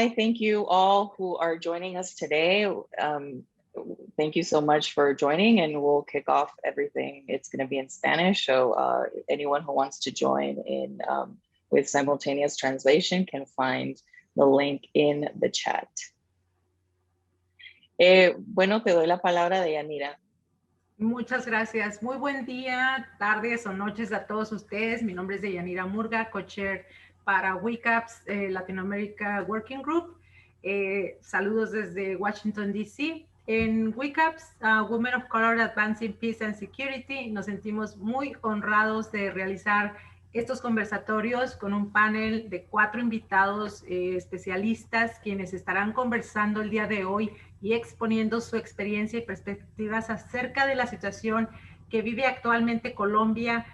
Hi, thank you all who are joining us today. Thank you so much for joining, and we'll kick off everything. It's going to be in Spanish, so anyone who wants to join in with simultaneous translation can find the link in the chat. Bueno, te doy la palabra de Yanira. Muchas gracias. Muy buen día, tardes o noches a todos ustedes. Mi nombre es Yanira Murga, co-chair para WCAPS Latinoamérica Working Group. Saludos desde Washington, D.C. En WCAPS, Women of Color Advancing Peace and Security, nos sentimos muy honrados de realizar estos conversatorios con un panel de 4 invitados especialistas, quienes estarán conversando el día de hoy y exponiendo su experiencia y perspectivas acerca de la situación que vive actualmente Colombia,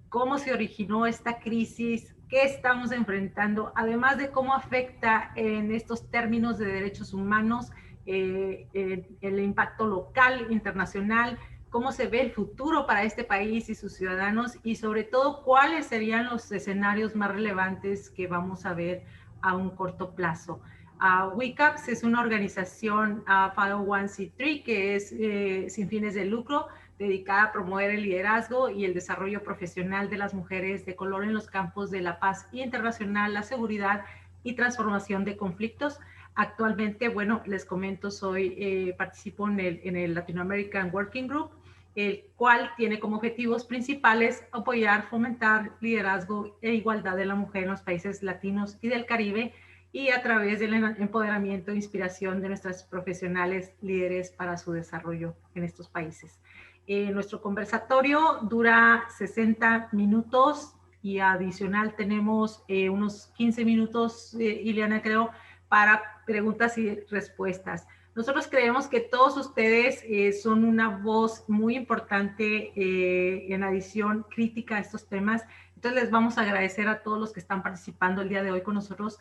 cómo se originó esta crisis, qué estamos enfrentando, además de cómo afecta en estos términos de derechos humanos el impacto local, internacional, cómo se ve el futuro para este país y sus ciudadanos, y sobre todo cuáles serían los escenarios más relevantes que vamos a ver a un corto plazo. WCAPS es una organización 501c3 que es sin fines de lucro, dedicada a promover el liderazgo y el desarrollo profesional de las mujeres de color en los campos de la paz internacional, la seguridad y transformación de conflictos. Actualmente, bueno, les comento, participo en el Latin American Working Group, el cual tiene como objetivos principales apoyar, fomentar liderazgo e igualdad de la mujer en los países latinos y del Caribe, y a través del empoderamiento e inspiración de nuestras profesionales líderes para su desarrollo en estos países. Nuestro conversatorio dura 60 minutos y adicional tenemos unos 15 minutos, Ileana, creo, para preguntas y respuestas. Nosotros creemos que todos ustedes son una voz muy importante en adición crítica a estos temas. Entonces les vamos a agradecer a todos los que están participando el día de hoy con nosotros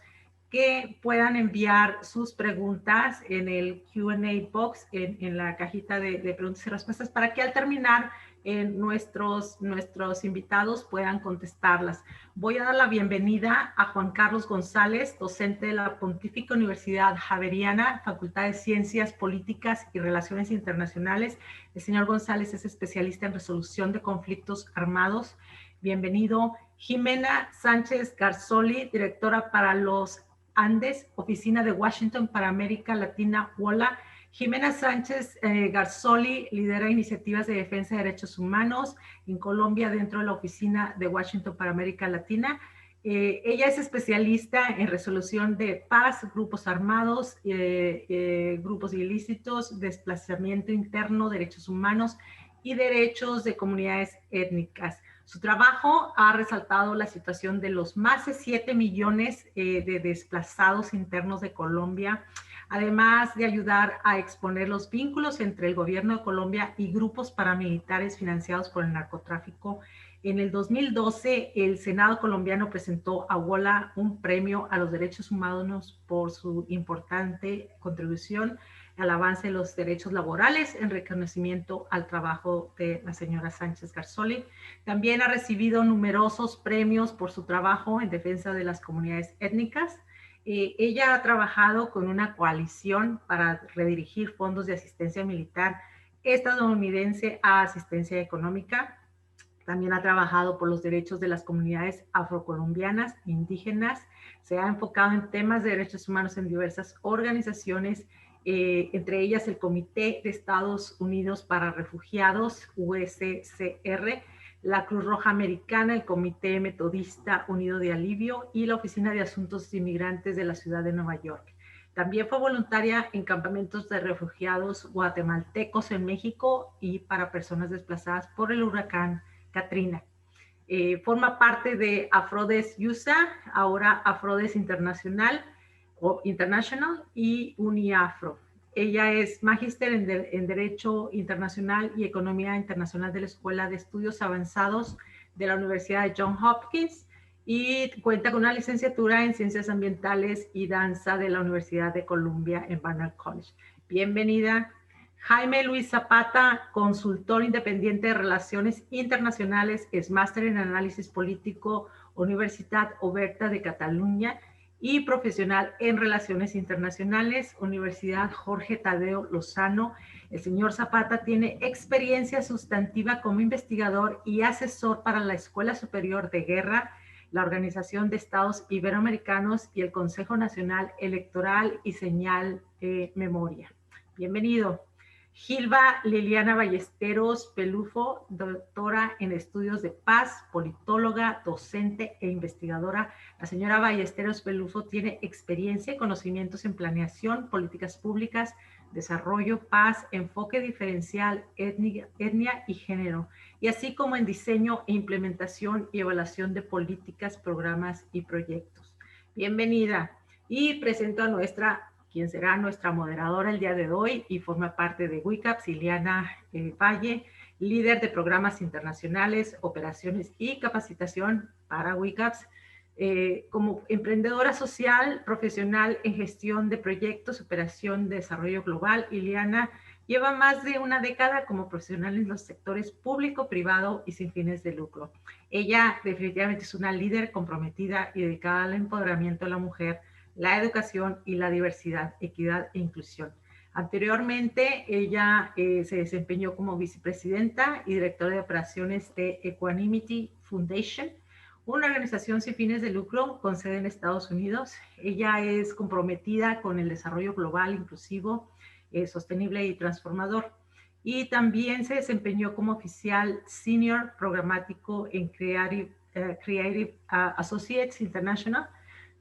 que puedan enviar sus preguntas en el Q&A box, en la cajita de preguntas y respuestas, para que al terminar nuestros invitados puedan contestarlas. Voy a dar la bienvenida a Juan Carlos González, docente de la Pontificia Universidad Javeriana, Facultad de Ciencias Políticas y Relaciones Internacionales. El señor González es especialista en resolución de conflictos armados. Bienvenido. Jimena Sánchez Garzoli, directora para los Andes, Oficina de Washington para América Latina, WOLA. Jimena Sánchez Garzoli lidera iniciativas de defensa de derechos humanos en Colombia dentro de la Oficina de Washington para América Latina. Ella es especialista en resolución de paz, grupos armados, grupos ilícitos, desplazamiento interno, derechos humanos y derechos de comunidades étnicas. Su trabajo ha resaltado la situación de los más de 7 millones de desplazados internos de Colombia, además de ayudar a exponer los vínculos entre el gobierno de Colombia y grupos paramilitares financiados por el narcotráfico. En el 2012, el Senado colombiano presentó a WOLA un premio a los derechos humanos por su importante contribución al avance de los derechos laborales en reconocimiento al trabajo de la señora Sánchez Garzoli. También ha recibido numerosos premios por su trabajo en defensa de las comunidades étnicas. Ella ha trabajado con una coalición para redirigir fondos de asistencia militar estadounidense a asistencia económica. También ha trabajado por los derechos de las comunidades afrocolombianas, indígenas. Se ha enfocado en temas de derechos humanos en diversas organizaciones, entre ellas el Comité de Estados Unidos para Refugiados, USCR, la Cruz Roja Americana, el Comité Metodista Unido de Alivio y la Oficina de Asuntos Inmigrantes de la Ciudad de Nueva York. También fue voluntaria en campamentos de refugiados guatemaltecos en México y para personas desplazadas por el huracán Katrina. Forma parte de Afrodes USA, ahora Afrodes International y UniAfro. Ella es magíster en Derecho Internacional y Economía Internacional de la Escuela de Estudios Avanzados de la Universidad de Johns Hopkins y cuenta con una licenciatura en Ciencias Ambientales y Danza de la Universidad de Columbia en Barnard College. Bienvenida. Jaime Luis Zapata, consultor independiente de Relaciones Internacionales, es máster en Análisis Político, Universitat Oberta de Cataluña, y profesional en Relaciones Internacionales, Universidad Jorge Tadeo Lozano. El señor Zapata tiene experiencia sustantiva como investigador y asesor para la Escuela Superior de Guerra, la Organización de Estados Iberoamericanos y el Consejo Nacional Electoral y Señal Memoria. Bienvenido. Gilba Liliana Ballesteros Pelufo, doctora en estudios de paz, politóloga, docente e investigadora. La señora Ballesteros Pelufo tiene experiencia y conocimientos en planeación, políticas públicas, desarrollo, paz, enfoque diferencial, etnia y género, y así como en diseño e implementación y evaluación de políticas, programas y proyectos. Bienvenida. Y presento a quien será nuestra moderadora el día de hoy y forma parte de WICAPS, Ileana Valle, líder de programas internacionales, operaciones y capacitación para WICAPS. Como emprendedora social, profesional en gestión de proyectos, operación de desarrollo global, Ileana lleva más de una década como profesional en los sectores público, privado y sin fines de lucro. Ella definitivamente es una líder comprometida y dedicada al empoderamiento de la mujer, la educación y la diversidad, equidad e inclusión. Anteriormente, ella se desempeñó como vicepresidenta y directora de operaciones de Equanimity Foundation, una organización sin fines de lucro con sede en Estados Unidos. Ella es comprometida con el desarrollo global, inclusivo, sostenible y transformador. Y también se desempeñó como oficial senior programático en Creative Associates International,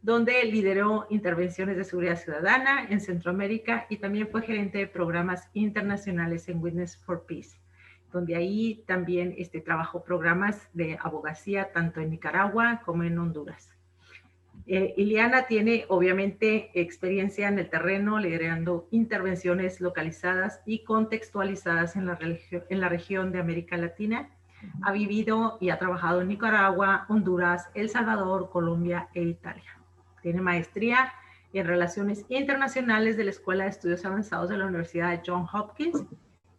donde lideró intervenciones de seguridad ciudadana en Centroamérica y también fue gerente de programas internacionales en Witness for Peace, donde ahí también trabajó programas de abogacía tanto en Nicaragua como en Honduras. Ileana tiene obviamente experiencia en el terreno, liderando intervenciones localizadas y contextualizadas en la región de América Latina. Ha vivido y ha trabajado en Nicaragua, Honduras, El Salvador, Colombia e Italia. Tiene maestría en Relaciones Internacionales de la Escuela de Estudios Avanzados de la Universidad de Johns Hopkins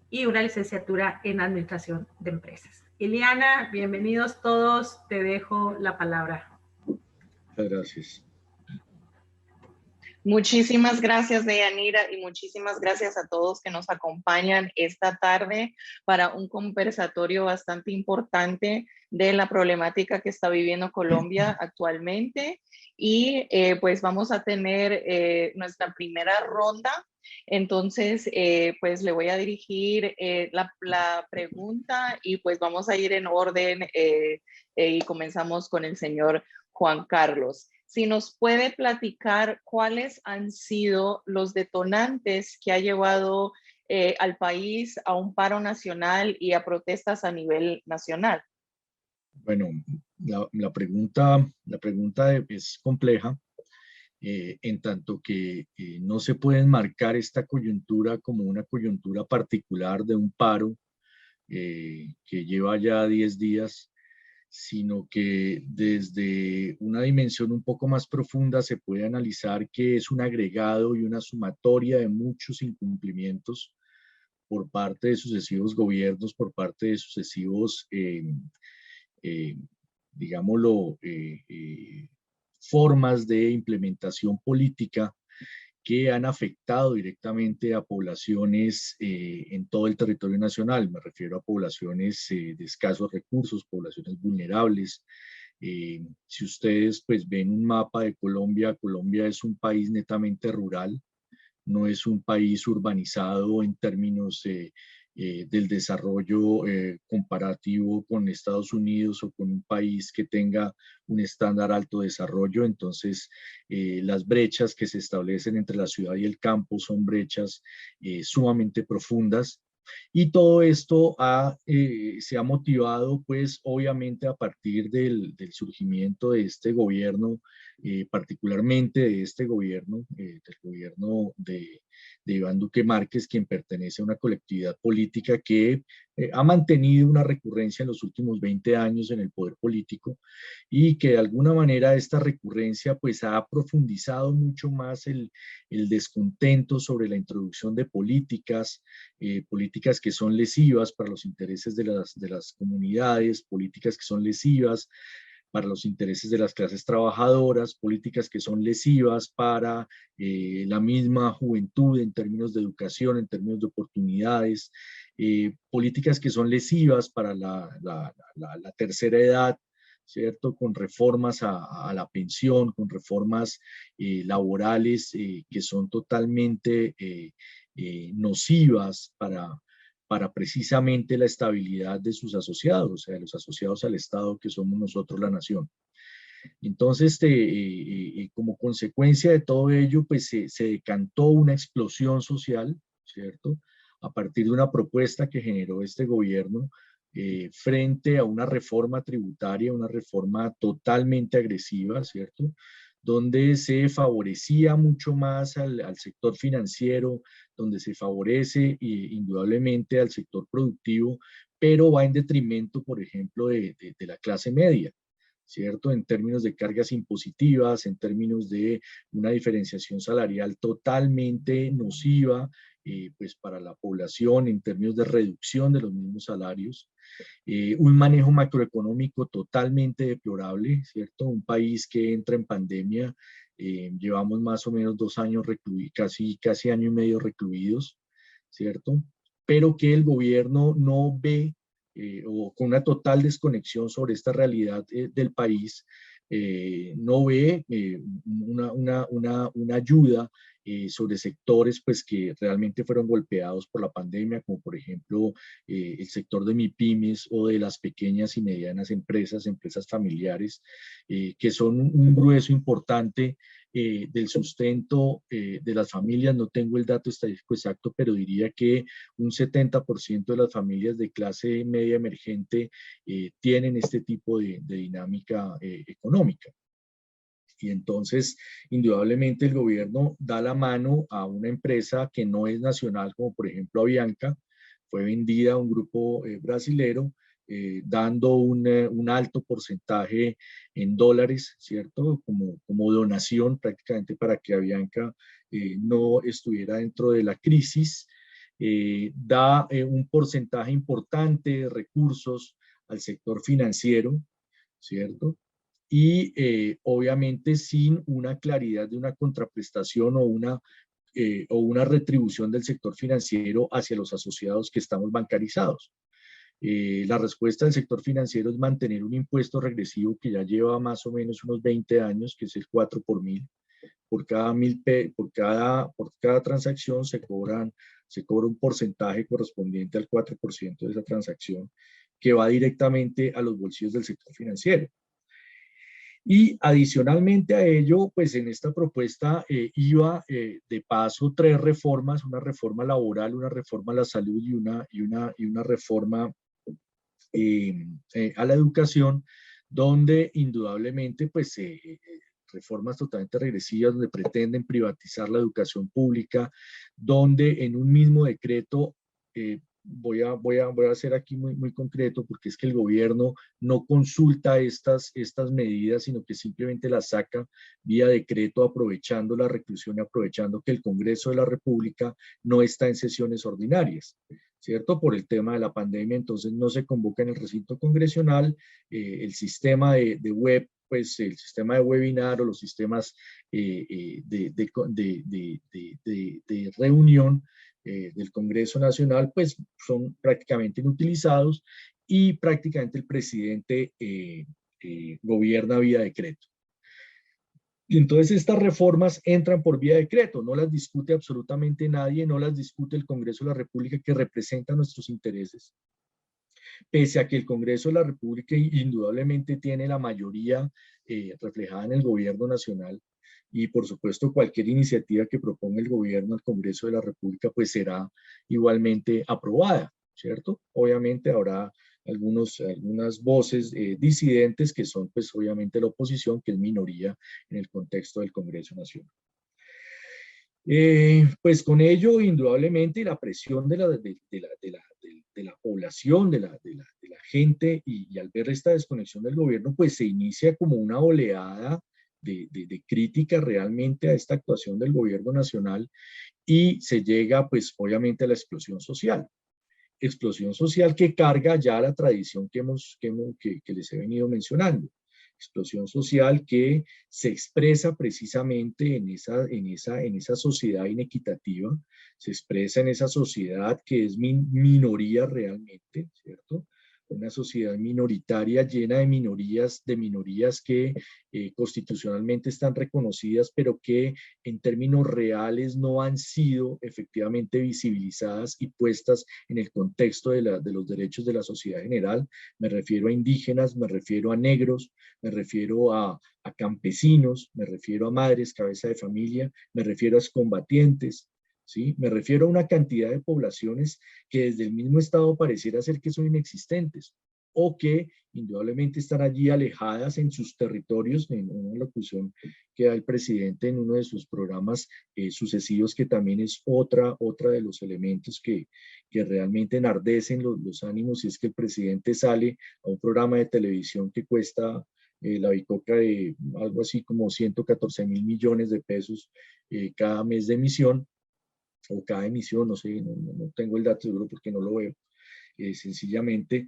y una licenciatura en Administración de Empresas. Ileana, bienvenidos todos. Te dejo la palabra. Muchas gracias. Muchísimas gracias, Deyanira, y muchísimas gracias a todos que nos acompañan esta tarde para un conversatorio bastante importante de la problemática que está viviendo Colombia actualmente. Y pues vamos a tener nuestra primera ronda. Entonces, pues le voy a dirigir la pregunta y pues vamos a ir en orden y comenzamos con el señor Juan Carlos. Si nos puede platicar cuáles han sido los detonantes que ha llevado al país a un paro nacional y a protestas a nivel nacional. Bueno, la pregunta es compleja, en tanto que no se puede enmarcar esta coyuntura como una coyuntura particular de un paro que lleva ya 10 días, sino que desde una dimensión un poco más profunda se puede analizar que es un agregado y una sumatoria de muchos incumplimientos por parte de sucesivos gobiernos, por parte de sucesivos, digámoslo, formas de implementación política que han afectado directamente a poblaciones en todo el territorio nacional. Me refiero a poblaciones de escasos recursos, poblaciones vulnerables. Si ustedes pues ven un mapa de Colombia, Colombia es un país netamente rural, no es un país urbanizado en términos del desarrollo comparativo con Estados Unidos o con un país que tenga un estándar alto de desarrollo. Entonces, las brechas que se establecen entre la ciudad y el campo son brechas sumamente profundas. Y todo esto se ha motivado, pues, obviamente a partir del surgimiento de este gobierno, particularmente de este gobierno, del gobierno de Iván Duque Márquez, quien pertenece a una colectividad política que ha mantenido una recurrencia en los últimos 20 años en el poder político y que de alguna manera esta recurrencia pues ha profundizado mucho más el descontento sobre la introducción de políticas que son lesivas para los intereses de las comunidades, políticas que son lesivas para los intereses de las clases trabajadoras, políticas que son lesivas para la misma juventud en términos de educación, en términos de oportunidades, políticas que son lesivas para la tercera edad, ¿cierto? Con reformas a la pensión, con reformas laborales que son totalmente nocivas para precisamente la estabilidad de sus asociados, o sea, de los asociados al Estado que somos nosotros, la nación. Entonces, como consecuencia de todo ello, pues se decantó una explosión social, ¿cierto? A partir de una propuesta que generó este gobierno frente a una reforma tributaria, una reforma totalmente agresiva, ¿cierto? Donde se favorecía mucho más al sector financiero, donde se favorece indudablemente al sector productivo, pero va en detrimento, por ejemplo, de la clase media, ¿cierto? En términos de cargas impositivas, en términos de una diferenciación salarial totalmente nociva, pues para la población, en términos de reducción de los mismos salarios, un manejo macroeconómico totalmente deplorable, ¿cierto? Un país que entra en pandemia, llevamos más o menos 2 años recluidos, casi año y medio recluidos, ¿cierto? Pero que el gobierno no ve o con una total desconexión sobre esta realidad del país, no ve una ayuda sobre sectores pues, que realmente fueron golpeados por la pandemia, como por ejemplo el sector de MIPYMES o de las pequeñas y medianas empresas, empresas familiares, que son un grueso importante del sustento de las familias. No tengo el dato estadístico exacto, pero diría que un 70% de las familias de clase media emergente tienen este tipo de dinámica económica. Y entonces, indudablemente, el gobierno da la mano a una empresa que no es nacional, como por ejemplo Avianca, fue vendida a un grupo brasilero, dando un alto porcentaje en dólares, ¿cierto? Como donación prácticamente para que Avianca no estuviera dentro de la crisis. Da un porcentaje importante de recursos al sector financiero, ¿cierto? Y obviamente sin una claridad de una contraprestación o una retribución del sector financiero hacia los asociados que estamos bancarizados. La respuesta del sector financiero es mantener un impuesto regresivo que ya lleva más o menos unos 20 años, que es el 4 por mil. Por cada transacción se cobra un porcentaje correspondiente al 4% de esa transacción que va directamente a los bolsillos del sector financiero. Y adicionalmente a ello, pues en esta propuesta iba de paso 3 reformas, una reforma laboral, una reforma a la salud y una reforma a la educación, donde indudablemente pues reformas totalmente regresivas, donde pretenden privatizar la educación pública, donde en un mismo decreto voy a ser aquí muy concreto, porque es que el gobierno no consulta estas medidas, sino que simplemente las saca vía decreto, aprovechando la reclusión y aprovechando que el Congreso de la República no está en sesiones ordinarias, ¿cierto? Por el tema de la pandemia, entonces no se convoca en el recinto congresional, el sistema de web, pues el sistema de webinar o los sistemas de reunión del Congreso Nacional, pues son prácticamente inutilizados y prácticamente el presidente gobierna vía decreto. Y entonces estas reformas entran por vía decreto, no las discute absolutamente nadie, no las discute el Congreso de la República que representa nuestros intereses. Pese a que el Congreso de la República indudablemente tiene la mayoría reflejada en el gobierno nacional, y por supuesto cualquier iniciativa que proponga el gobierno al Congreso de la República pues será igualmente aprobada, ¿cierto? Obviamente habrá algunas voces disidentes que son pues obviamente la oposición, que es minoría en el contexto del Congreso Nacional. Pues con ello, indudablemente, la presión de la población, de la gente, y al ver esta desconexión del gobierno, pues se inicia como una oleada de crítica realmente a esta actuación del gobierno nacional, y se llega, pues obviamente, a la explosión social. Explosión social que carga ya la tradición que les he venido mencionando. explosión social que se expresa precisamente en esa sociedad inequitativa, se expresa en esa sociedad que es minoría realmente, ¿cierto? Una sociedad minoritaria llena de minorías que constitucionalmente están reconocidas, pero que en términos reales no han sido efectivamente visibilizadas y puestas en el contexto de los derechos de la sociedad general. Me refiero a indígenas, me refiero a negros, me refiero a campesinos, me refiero a madres, cabeza de familia, me refiero a excombatientes, ¿sí? Me refiero a una cantidad de poblaciones que desde el mismo Estado pareciera ser que son inexistentes o que indudablemente están allí alejadas en sus territorios, en una locución que da el presidente en uno de sus programas sucesivos, que también es otra de los elementos que realmente enardecen los ánimos, y es que el presidente sale a un programa de televisión que cuesta la bicoca de algo así como 114.000 millones de pesos cada mes de emisión, o cada emisión, no sé, no tengo el dato seguro porque no lo veo, sencillamente,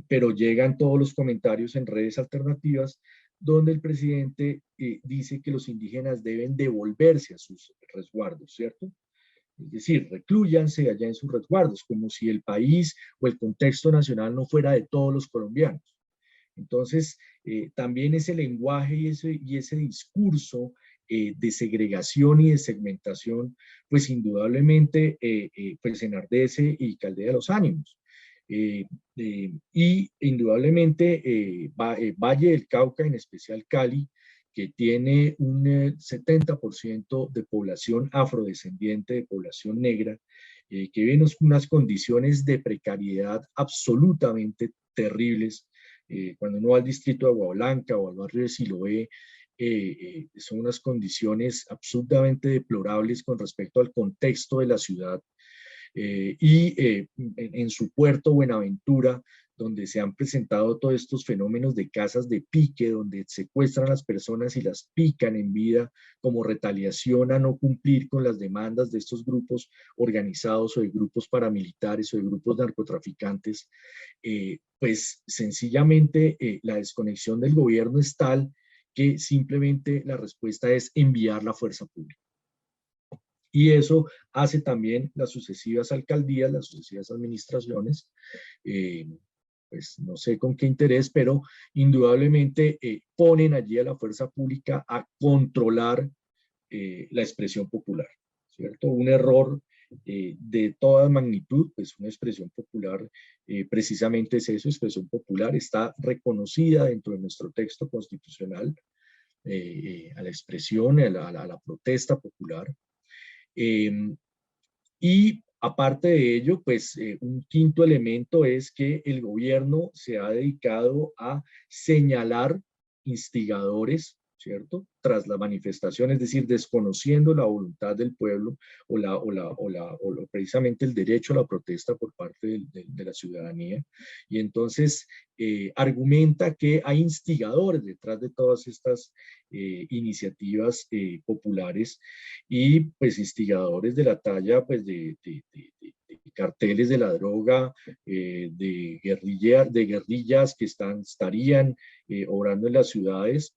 pero llegan todos los comentarios en redes alternativas donde el presidente dice que los indígenas deben devolverse a sus resguardos, ¿cierto? Es decir, reclúyanse allá en sus resguardos, como si el país o el contexto nacional no fuera de todos los colombianos. Entonces, también ese lenguaje y ese discurso de segregación y de segmentación, pues indudablemente pues enardece y caldea los ánimos. Y indudablemente Valle del Cauca, en especial Cali, que tiene un 70% de población afrodescendiente, de población negra, que vive en unas condiciones de precariedad absolutamente terribles. Cuando uno va al distrito de Agua Blanca o al barrio de Siloé, son unas condiciones absolutamente deplorables con respecto al contexto de la ciudad. En su puerto Buenaventura, donde se han presentado todos estos fenómenos de casas de pique, donde secuestran a las personas y las pican en vida como retaliación a no cumplir con las demandas de estos grupos organizados o de grupos paramilitares o de grupos narcotraficantes, pues sencillamente la desconexión del gobierno es tal que simplemente la respuesta es enviar la fuerza pública. Y eso hace también las sucesivas alcaldías, las sucesivas administraciones, pues no sé con qué interés, pero indudablemente ponen allí a la fuerza pública a controlar la expresión popular, ¿cierto? Un error de toda magnitud, pues una expresión popular, precisamente es eso, expresión popular, está reconocida dentro de nuestro texto constitucional a la expresión, a la protesta popular. Y aparte de ello, pues un quinto elemento es que el gobierno se ha dedicado a señalar instigadores, ¿cierto? Tras la manifestación, es decir, desconociendo la voluntad del pueblo o precisamente el derecho a la protesta por parte de la ciudadanía. Y entonces argumenta que hay instigadores detrás de todas estas iniciativas populares, y pues instigadores de la talla pues de carteles de la droga, de guerrillas que estarían obrando en las ciudades.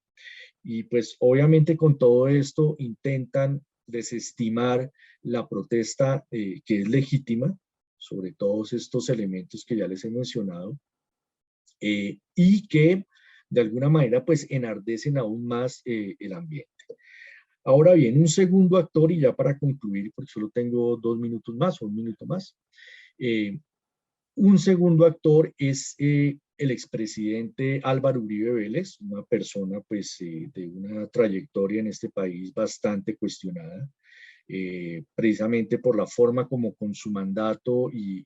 Y pues obviamente con todo esto intentan desestimar la protesta que es legítima sobre todos estos elementos que ya les he mencionado, y que de alguna manera pues enardecen aún más el ambiente. Ahora bien, un segundo actor, y ya para concluir, porque solo tengo 2 minutos más o 1 minuto más, un segundo actor es el expresidente Álvaro Uribe Vélez, una persona pues de una trayectoria en este país bastante cuestionada, precisamente por la forma como con su mandato y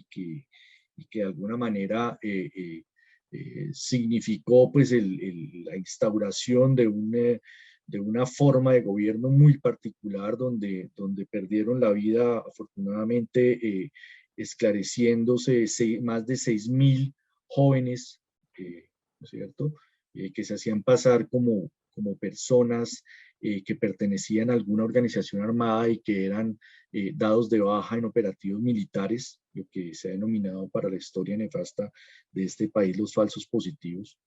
que de alguna manera significó pues la instauración de una forma de gobierno muy particular donde perdieron la vida afortunadamente esclareciéndose más de 6.000 jóvenes, ¿no es cierto?, que se hacían pasar como personas que pertenecían a alguna organización armada y que eran dados de baja en operativos militares, lo que se ha denominado para la historia nefasta de este país los falsos positivos.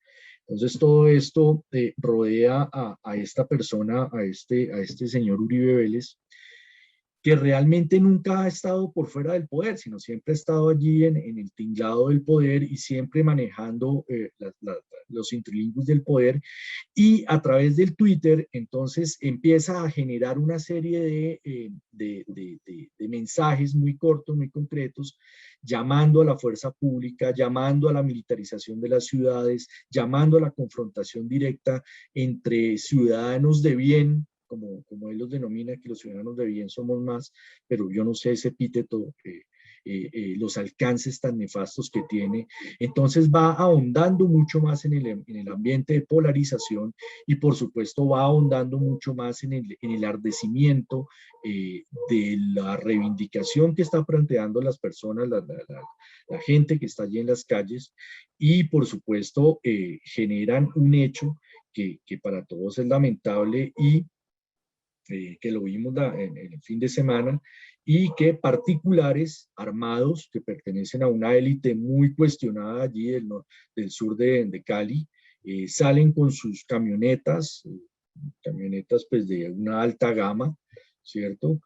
Entonces todo esto rodea a esta persona, a este señor Uribe Vélez, que realmente nunca ha estado por fuera del poder, sino siempre ha estado allí en el tinglado del poder y siempre manejando los intríngulis del poder, y a través del Twitter entonces empieza a generar una serie de mensajes muy cortos, muy concretos, llamando a la fuerza pública, llamando a la militarización de las ciudades, llamando a la confrontación directa entre ciudadanos de bien, como él los denomina, que los ciudadanos de bien somos más, pero yo no sé ese epíteto, los alcances tan nefastos que tiene. Entonces va ahondando mucho más en el ambiente de polarización, y por supuesto va ahondando mucho más en el ardecimiento de la reivindicación que están planteando las personas, la gente que está allí en las calles, y por supuesto generan un hecho que para todos es lamentable, y que lo vimos en el fin de semana, y que particulares armados que pertenecen a una élite muy cuestionada allí del sur de Cali, salen con sus camionetas, camionetas pues de una alta gama, ¿cierto?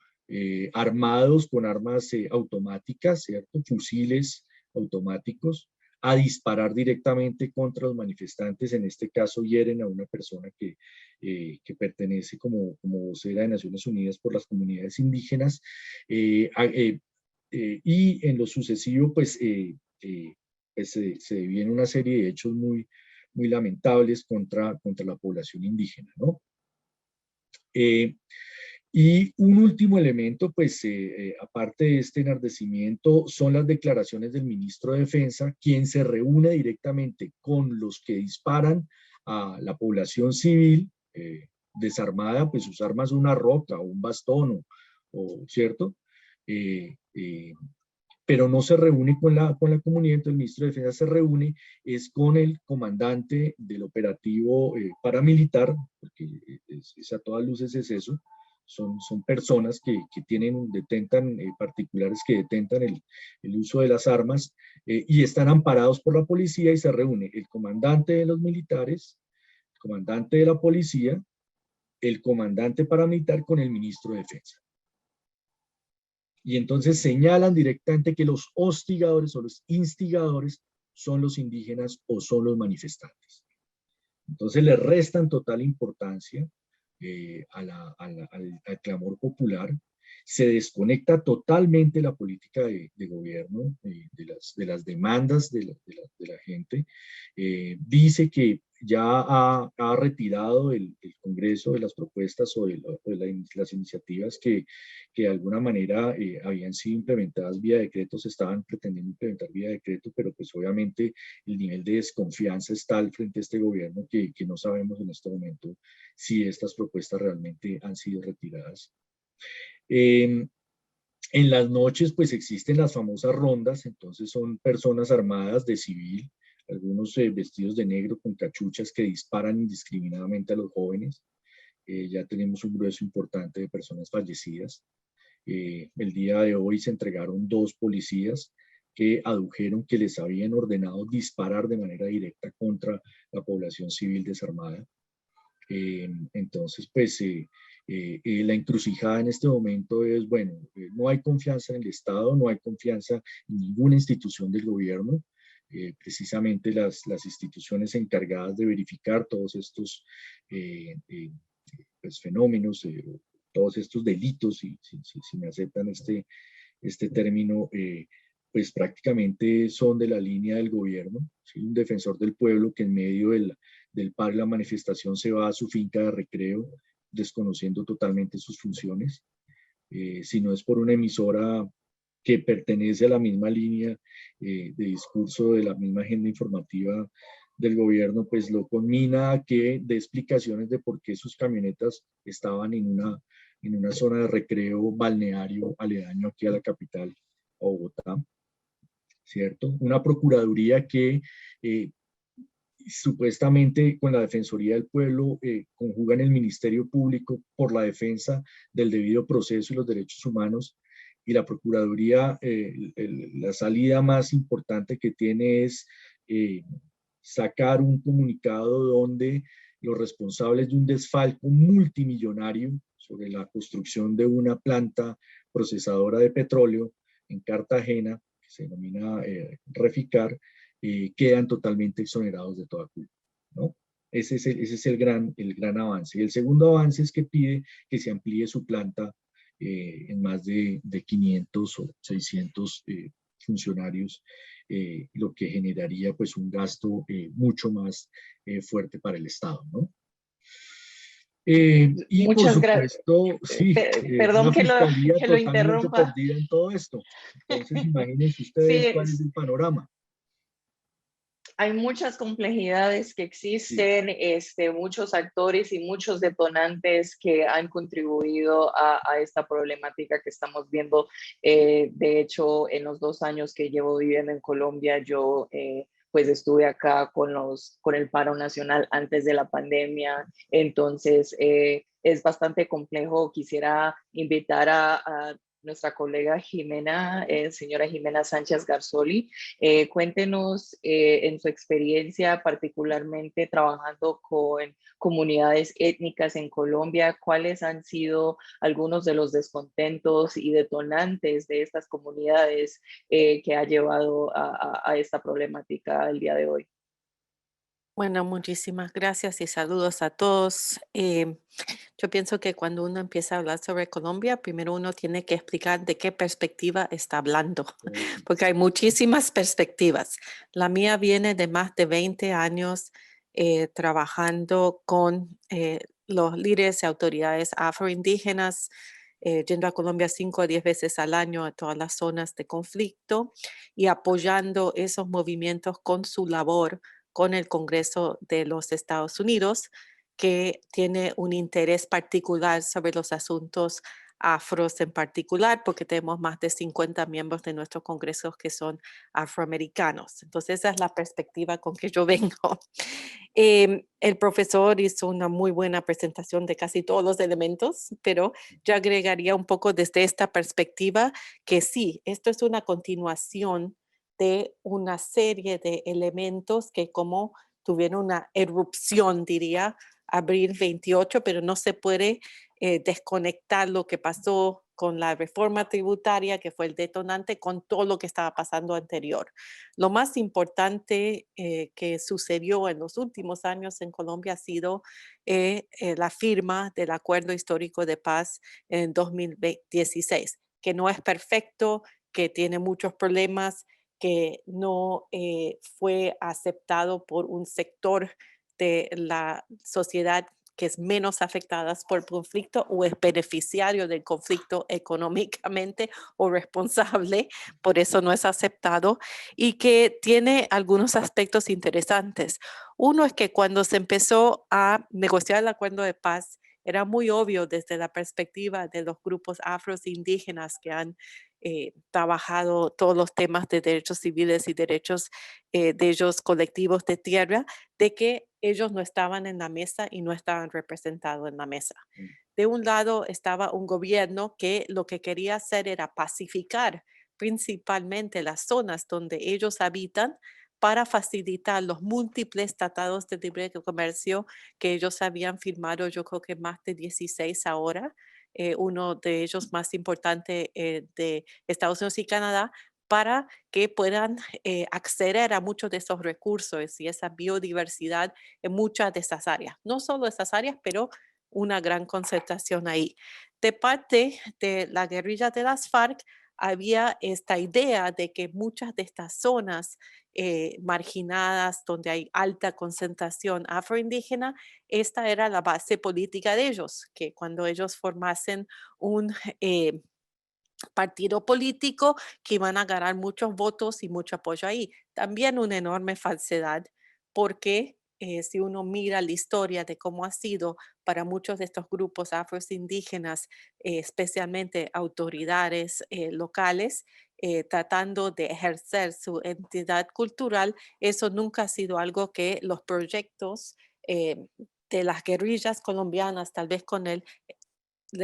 Armados con armas automáticas, ¿cierto? Fusiles automáticos, a disparar directamente contra los manifestantes. En este caso hieren a una persona que pertenece como vocera de Naciones Unidas por las comunidades indígenas, y en lo sucesivo pues, pues se viene una serie de hechos muy lamentables contra la población indígena, ¿no? Y un último elemento, pues aparte de este enardecimiento, son las declaraciones del ministro de Defensa, quien se reúne directamente con los que disparan a la población civil desarmada, pues sus armas son una roca o un bastón, ¿cierto? Pero no se reúne con la comunidad. Entonces el ministro de Defensa se reúne es con el comandante del operativo paramilitar, porque a todas luces es eso. Son personas que detentan, particulares que detentan el uso de las armas, y están amparados por la policía, y se reúne el comandante de los militares, el comandante de la policía, el comandante paramilitar con el ministro de Defensa. Y entonces señalan directamente que los hostigadores o los instigadores son los indígenas o son los manifestantes. Entonces le restan total importancia al clamor popular. Se desconecta totalmente la política de gobierno de las demandas de la gente. Dice que ya ha retirado el Congreso de las propuestas o de las iniciativas que de alguna manera habían sido implementadas vía decreto, se estaban pretendiendo implementar vía decreto, pero pues obviamente el nivel de desconfianza está al frente de este gobierno, que no sabemos en este momento si estas propuestas realmente han sido retiradas. En las noches pues existen las famosas rondas, entonces son personas armadas de civil, algunos vestidos de negro con cachuchas, que disparan indiscriminadamente a los jóvenes. Ya tenemos un grueso importante de personas fallecidas. El día de hoy se entregaron 2 policías que adujeron que les habían ordenado disparar de manera directa contra la población civil desarmada. Entonces, pues la encrucijada en este momento es, bueno, no hay confianza en el Estado, no hay confianza en ninguna institución del gobierno. Precisamente las instituciones encargadas de verificar todos estos pues, fenómenos, todos estos delitos, si me aceptan este término, pues prácticamente son de la línea del gobierno, ¿sí? Un defensor del pueblo que en medio del paro y la manifestación se va a su finca de recreo, desconociendo totalmente sus funciones. Si no es por una emisora que pertenece a la misma línea de discurso, de la misma agenda informativa del gobierno, pues lo conmina a que dé explicaciones de por qué sus camionetas estaban en una zona de recreo balneario aledaño aquí a la capital, a Bogotá, ¿cierto? Una procuraduría que supuestamente con la Defensoría del Pueblo conjugan el Ministerio Público por la defensa del debido proceso y los derechos humanos, y la Procuraduría, la salida más importante que tiene es sacar un comunicado donde los responsables de un desfalco multimillonario sobre la construcción de una planta procesadora de petróleo en Cartagena, que se denomina Reficar, quedan totalmente exonerados de toda culpa, ¿no? Ese es el gran avance. Y el segundo avance es que pide que se amplíe su planta en más de 500 o 600 funcionarios, lo que generaría pues un gasto mucho más fuerte para el Estado, ¿no? Y por Muchas gracias. supuesto, sí, Perdón una fiscalía que lo totalmente interrumpa. perdida en todo esto. Entonces, imagínense ustedes Sí, cuál es el panorama. hay muchas complejidades que Sí. existen, muchos actores y muchos detonantes que han contribuido a esta problemática que estamos viendo. De hecho, en los 2 años que llevo viviendo en Colombia, yo pues estuve acá con el paro nacional antes de la pandemia, entonces es bastante complejo. Quisiera invitar a nuestra colega Jimena, señora Jimena Sánchez Garzoli. Cuéntenos en su experiencia, particularmente trabajando con comunidades étnicas en Colombia, cuáles han sido algunos de los descontentos y detonantes de estas comunidades que ha llevado a esta problemática el día de hoy. Bueno, muchísimas gracias y saludos a todos. Yo pienso que cuando uno empieza a hablar sobre Colombia, primero uno tiene que explicar de qué perspectiva está hablando, porque hay muchísimas perspectivas. La mía viene de más de 20 años trabajando con los líderes y autoridades afroindígenas, yendo a Colombia 5 a 10 veces al año a todas las zonas de conflicto y apoyando esos movimientos con su labor con el Congreso de los Estados Unidos, que tiene un interés particular sobre los asuntos afros en particular, porque tenemos más de 50 miembros de nuestros congresos que son afroamericanos. Entonces, esa es la perspectiva con que yo vengo. El profesor hizo una muy buena presentación de casi todos los elementos, pero yo agregaría un poco desde esta perspectiva que sí, esto es una continuación de una serie de elementos que como tuvieron una erupción, diría, abril 28, pero no se puede desconectar lo que pasó con la reforma tributaria, que fue el detonante, con todo lo que estaba pasando anterior. Lo más importante que sucedió en los últimos años en Colombia ha sido la firma del Acuerdo Histórico de Paz en 2016, que no es perfecto, que tiene muchos problemas, que no fue aceptado por un sector de la sociedad que es menos afectada por el conflicto o es beneficiario del conflicto económicamente o responsable, por eso no es aceptado, y que tiene algunos aspectos interesantes. Uno es que cuando se empezó a negociar el acuerdo de paz, era muy obvio desde la perspectiva de los grupos afros indígenas que han trabajado todos los temas de derechos civiles y derechos de ellos colectivos de tierra, de que ellos no estaban en la mesa y no estaban representados en la mesa. De un lado estaba un gobierno que lo que quería hacer era pacificar principalmente las zonas donde ellos habitan para facilitar los múltiples tratados de libre comercio que ellos habían firmado, yo creo que más de 16 ahora, uno de ellos más importante de Estados Unidos y Canadá, para que puedan acceder a muchos de esos recursos y esa biodiversidad en muchas de esas áreas. No solo esas áreas, pero una gran concentración ahí. De parte de la guerrilla de las FARC, había esta idea de que muchas de estas zonas marginadas, donde hay alta concentración afroindígena, esta era la base política de ellos, que cuando ellos formasen un partido político, que iban a ganar muchos votos y mucho apoyo ahí. También una enorme falsedad, porque si uno mira la historia de cómo ha sido para muchos de estos grupos afroindígenas, especialmente autoridades locales, tratando de ejercer su entidad cultural, eso nunca ha sido algo que los proyectos de las guerrillas colombianas, tal vez con la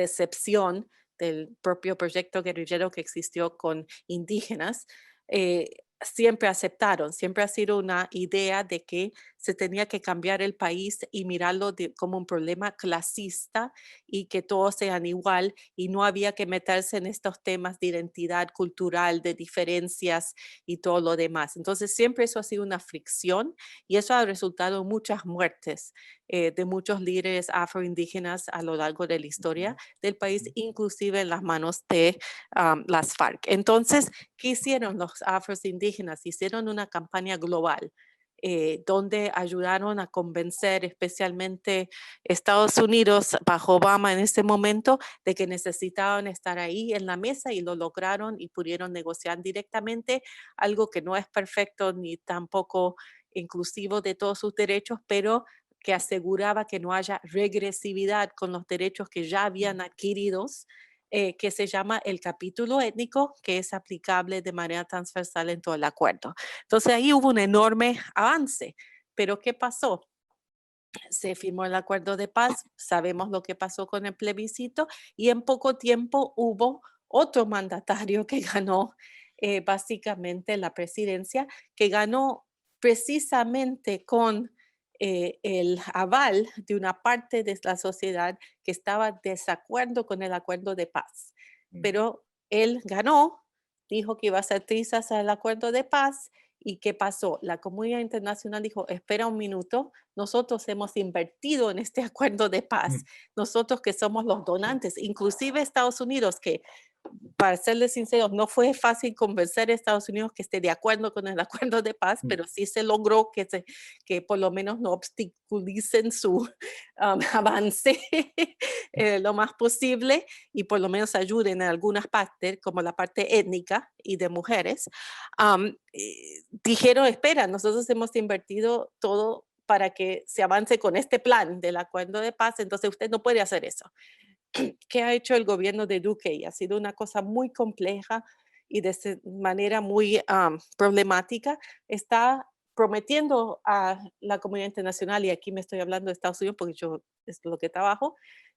excepción del propio proyecto guerrillero que existió con indígenas, siempre aceptaron, siempre ha sido una idea de que se tenía que cambiar el país y mirarlo como un problema clasista y que todos sean igual y no había que meterse en estos temas de identidad cultural, de diferencias y todo lo demás. Entonces siempre eso ha sido una fricción y eso ha resultado en muchas muertes de muchos líderes afroindígenas a lo largo de la historia del país, inclusive en las manos de las FARC. Entonces, ¿qué hicieron los afroindígenas? Hicieron una campaña global donde ayudaron a convencer especialmente Estados Unidos bajo Obama en ese momento de que necesitaban estar ahí en la mesa y lo lograron y pudieron negociar directamente algo que no es perfecto ni tampoco inclusivo de todos sus derechos, pero que aseguraba que no haya regresividad con los derechos que ya habían adquiridos, que se llama el capítulo étnico, que es aplicable de manera transversal en todo el acuerdo. Entonces ahí hubo un enorme avance, pero ¿qué pasó? Se firmó el acuerdo de paz, sabemos lo que pasó con el plebiscito y en poco tiempo hubo otro mandatario que ganó básicamente la presidencia, que ganó precisamente con el aval de una parte de la sociedad que estaba desacuerdo con el acuerdo de paz. Pero él ganó, dijo que iba a hacer trizas al acuerdo de paz. ¿Y qué pasó? La comunidad internacional dijo, espera un minuto, nosotros hemos invertido en este acuerdo de paz, nosotros que somos los donantes, inclusive Estados Unidos, que para serles sinceros, no fue fácil convencer a Estados Unidos que esté de acuerdo con el acuerdo de paz, pero sí se logró que por lo menos no obstaculicen su avance lo más posible y por lo menos ayuden en algunas partes, como la parte étnica y de mujeres. Dijeron, espera, nosotros hemos invertido todo para que se avance con este plan del acuerdo de paz, entonces usted no puede hacer eso. ¿Qué ha hecho el gobierno de Duque? Y ha sido una cosa muy compleja y de manera muy problemática. Está prometiendo a la comunidad internacional, y aquí me estoy hablando de Estados Unidos porque yo es lo que trabajo,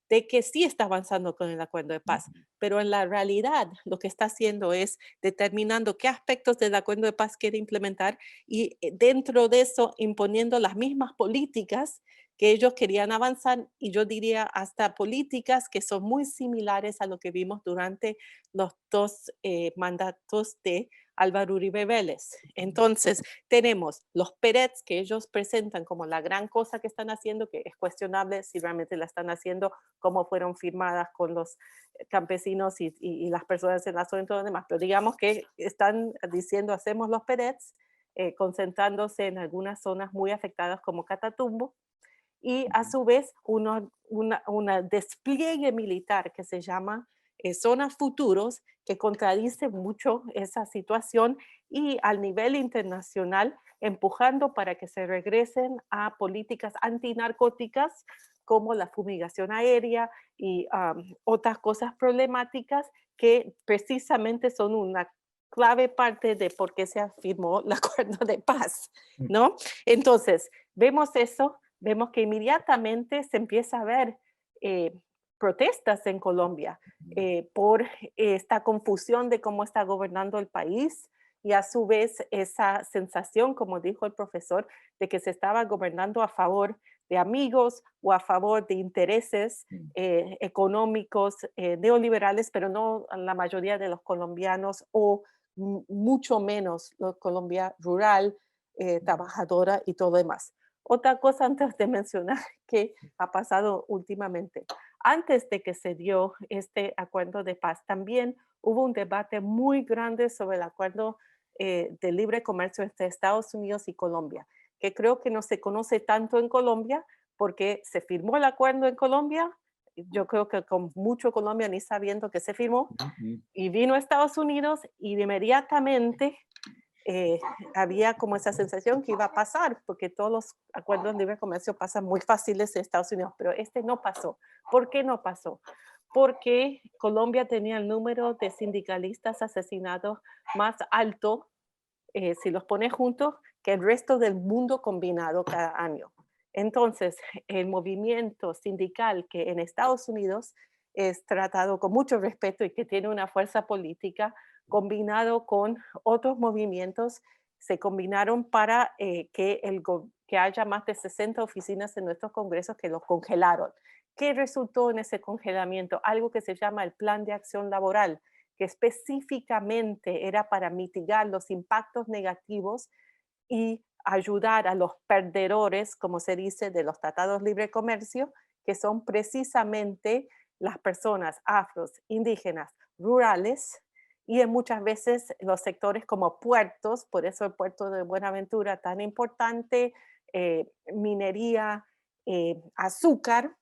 de que sí está avanzando con el acuerdo de paz, pero en la realidad lo que está haciendo es determinando qué aspectos del acuerdo de paz quiere implementar y dentro de eso imponiendo las mismas políticas que ellos querían avanzar y yo diría hasta políticas que son muy similares a lo que vimos durante los dos mandatos de Álvaro Uribe Vélez. Entonces, tenemos los PERETs que ellos presentan como la gran cosa que están haciendo, que es cuestionable si realmente la están haciendo, cómo fueron firmadas con los campesinos y las personas en la zona y todo lo demás, pero digamos que están diciendo hacemos los PERETs, concentrándose en algunas zonas muy afectadas como Catatumbo, y a su vez una despliegue militar que se llama zonas futuros, que contradice mucho esa situación y al nivel internacional empujando para que se regresen a políticas antinarcóticas como la fumigación aérea y otras cosas problemáticas que precisamente son una clave parte de por qué se firmó el acuerdo de paz, ¿no? Entonces, vemos eso, vemos que inmediatamente se empieza a ver protestas en Colombia por esta confusión de cómo está gobernando el país y a su vez esa sensación, como dijo el profesor, de que se estaba gobernando a favor de amigos o a favor de intereses económicos neoliberales, pero no la mayoría de los colombianos o mucho menos la Colombia rural, trabajadora y todo demás. Otra cosa antes de mencionar que ha pasado últimamente. Antes de que se dio este acuerdo de paz, también hubo un debate muy grande sobre el acuerdo de libre comercio entre Estados Unidos y Colombia, que creo que no se conoce tanto en Colombia porque se firmó el acuerdo en Colombia, yo creo que con mucho Colombia ni sabiendo que se firmó, y vino a Estados Unidos y inmediatamente había como esa sensación que iba a pasar, porque todos los acuerdos de libre comercio pasan muy fáciles en Estados Unidos, pero este no pasó. ¿Por qué no pasó? Porque Colombia tenía el número de sindicalistas asesinados más alto, si los pone juntos, que el resto del mundo combinado cada año. Entonces, el movimiento sindical que en Estados Unidos es tratado con mucho respeto y que tiene una fuerza política, combinado con otros movimientos, se combinaron para que haya más de 60 oficinas en nuestros congresos que los congelaron. ¿Qué resultó en ese congelamiento? Algo que se llama el Plan de Acción Laboral, que específicamente era para mitigar los impactos negativos y ayudar a los perdedores, como se dice, de los tratados de libre comercio, que son precisamente las personas afros, indígenas, rurales, y en muchas veces los sectores como puertos, por eso el puerto de Buenaventura tan importante, minería, azúcar,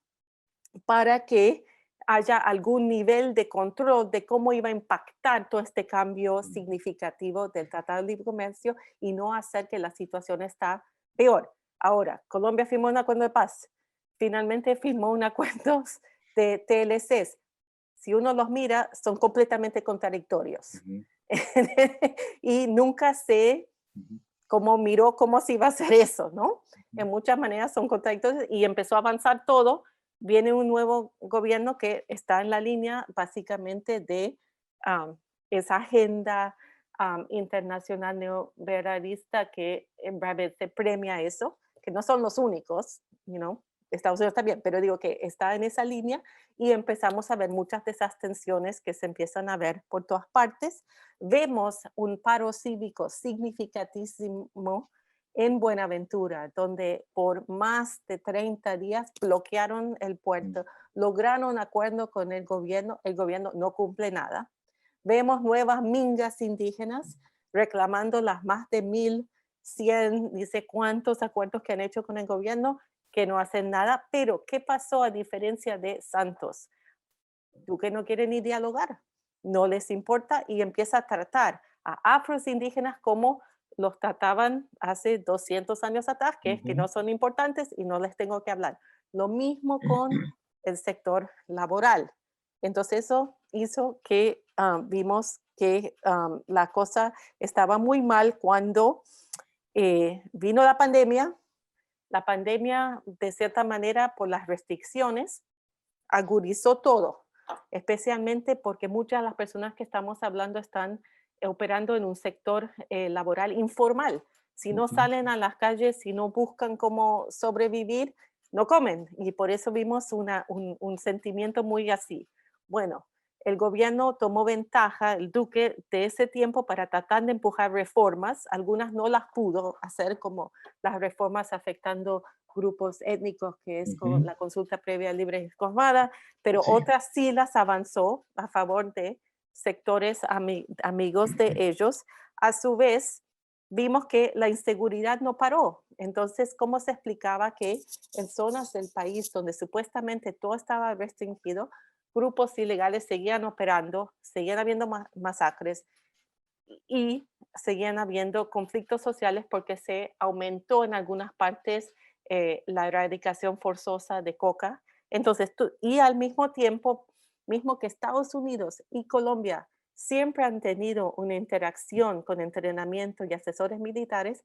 para que haya algún nivel de control de cómo iba a impactar todo este cambio significativo del Tratado de Libre Comercio y no hacer que la situación está peor. Ahora, Colombia firmó un acuerdo de paz, finalmente firmó un acuerdo de TLCs. Si uno los mira, son completamente contradictorios. Y nunca sé cómo miró cómo se iba a hacer eso, ¿no? En muchas maneras son contradictorios y empezó a avanzar todo. Viene un nuevo gobierno que está en la línea básicamente de esa agenda internacional neoliberalista que realmente premia eso, que no son los únicos, Estados Unidos también, pero digo que está en esa línea y empezamos a ver muchas de esas tensiones que se empiezan a ver por todas partes. Vemos un paro cívico significatísimo en Buenaventura, donde por más de 30 días bloquearon el puerto, lograron un acuerdo con el gobierno no cumple nada. Vemos nuevas mingas indígenas reclamando las más de 1,100, dice cuántos acuerdos que han hecho con el gobierno, que no hacen nada. Pero ¿qué pasó a diferencia de Santos? Tú que no quieren ni dialogar, no les importa y empieza a tratar a afros indígenas como los trataban hace 200 años atrás, que es que no son importantes y no les tengo que hablar. Lo mismo con el sector laboral. Entonces eso hizo que vimos que la cosa estaba muy mal cuando vino la pandemia. La pandemia, de cierta manera, por las restricciones, agudizó todo, especialmente porque muchas de las personas que estamos hablando están operando en un sector laboral informal. Si no salen a las calles, si no buscan cómo sobrevivir, no comen. Y por eso vimos un sentimiento muy así. Bueno, el gobierno tomó ventaja, el Duque, de ese tiempo para tratar de empujar reformas. Algunas no las pudo hacer, como las reformas afectando grupos étnicos, que es con la consulta previa libre y informada, pero otras sí las avanzó a favor de sectores amigos de ellos. A su vez, vimos que la inseguridad no paró. Entonces, ¿cómo se explicaba que en zonas del país donde supuestamente todo estaba restringido, grupos ilegales seguían operando, seguían habiendo masacres y seguían habiendo conflictos sociales porque se aumentó en algunas partes la erradicación forzosa de coca? Entonces, y al mismo tiempo, mismo que Estados Unidos y Colombia siempre han tenido una interacción con entrenamiento y asesores militares,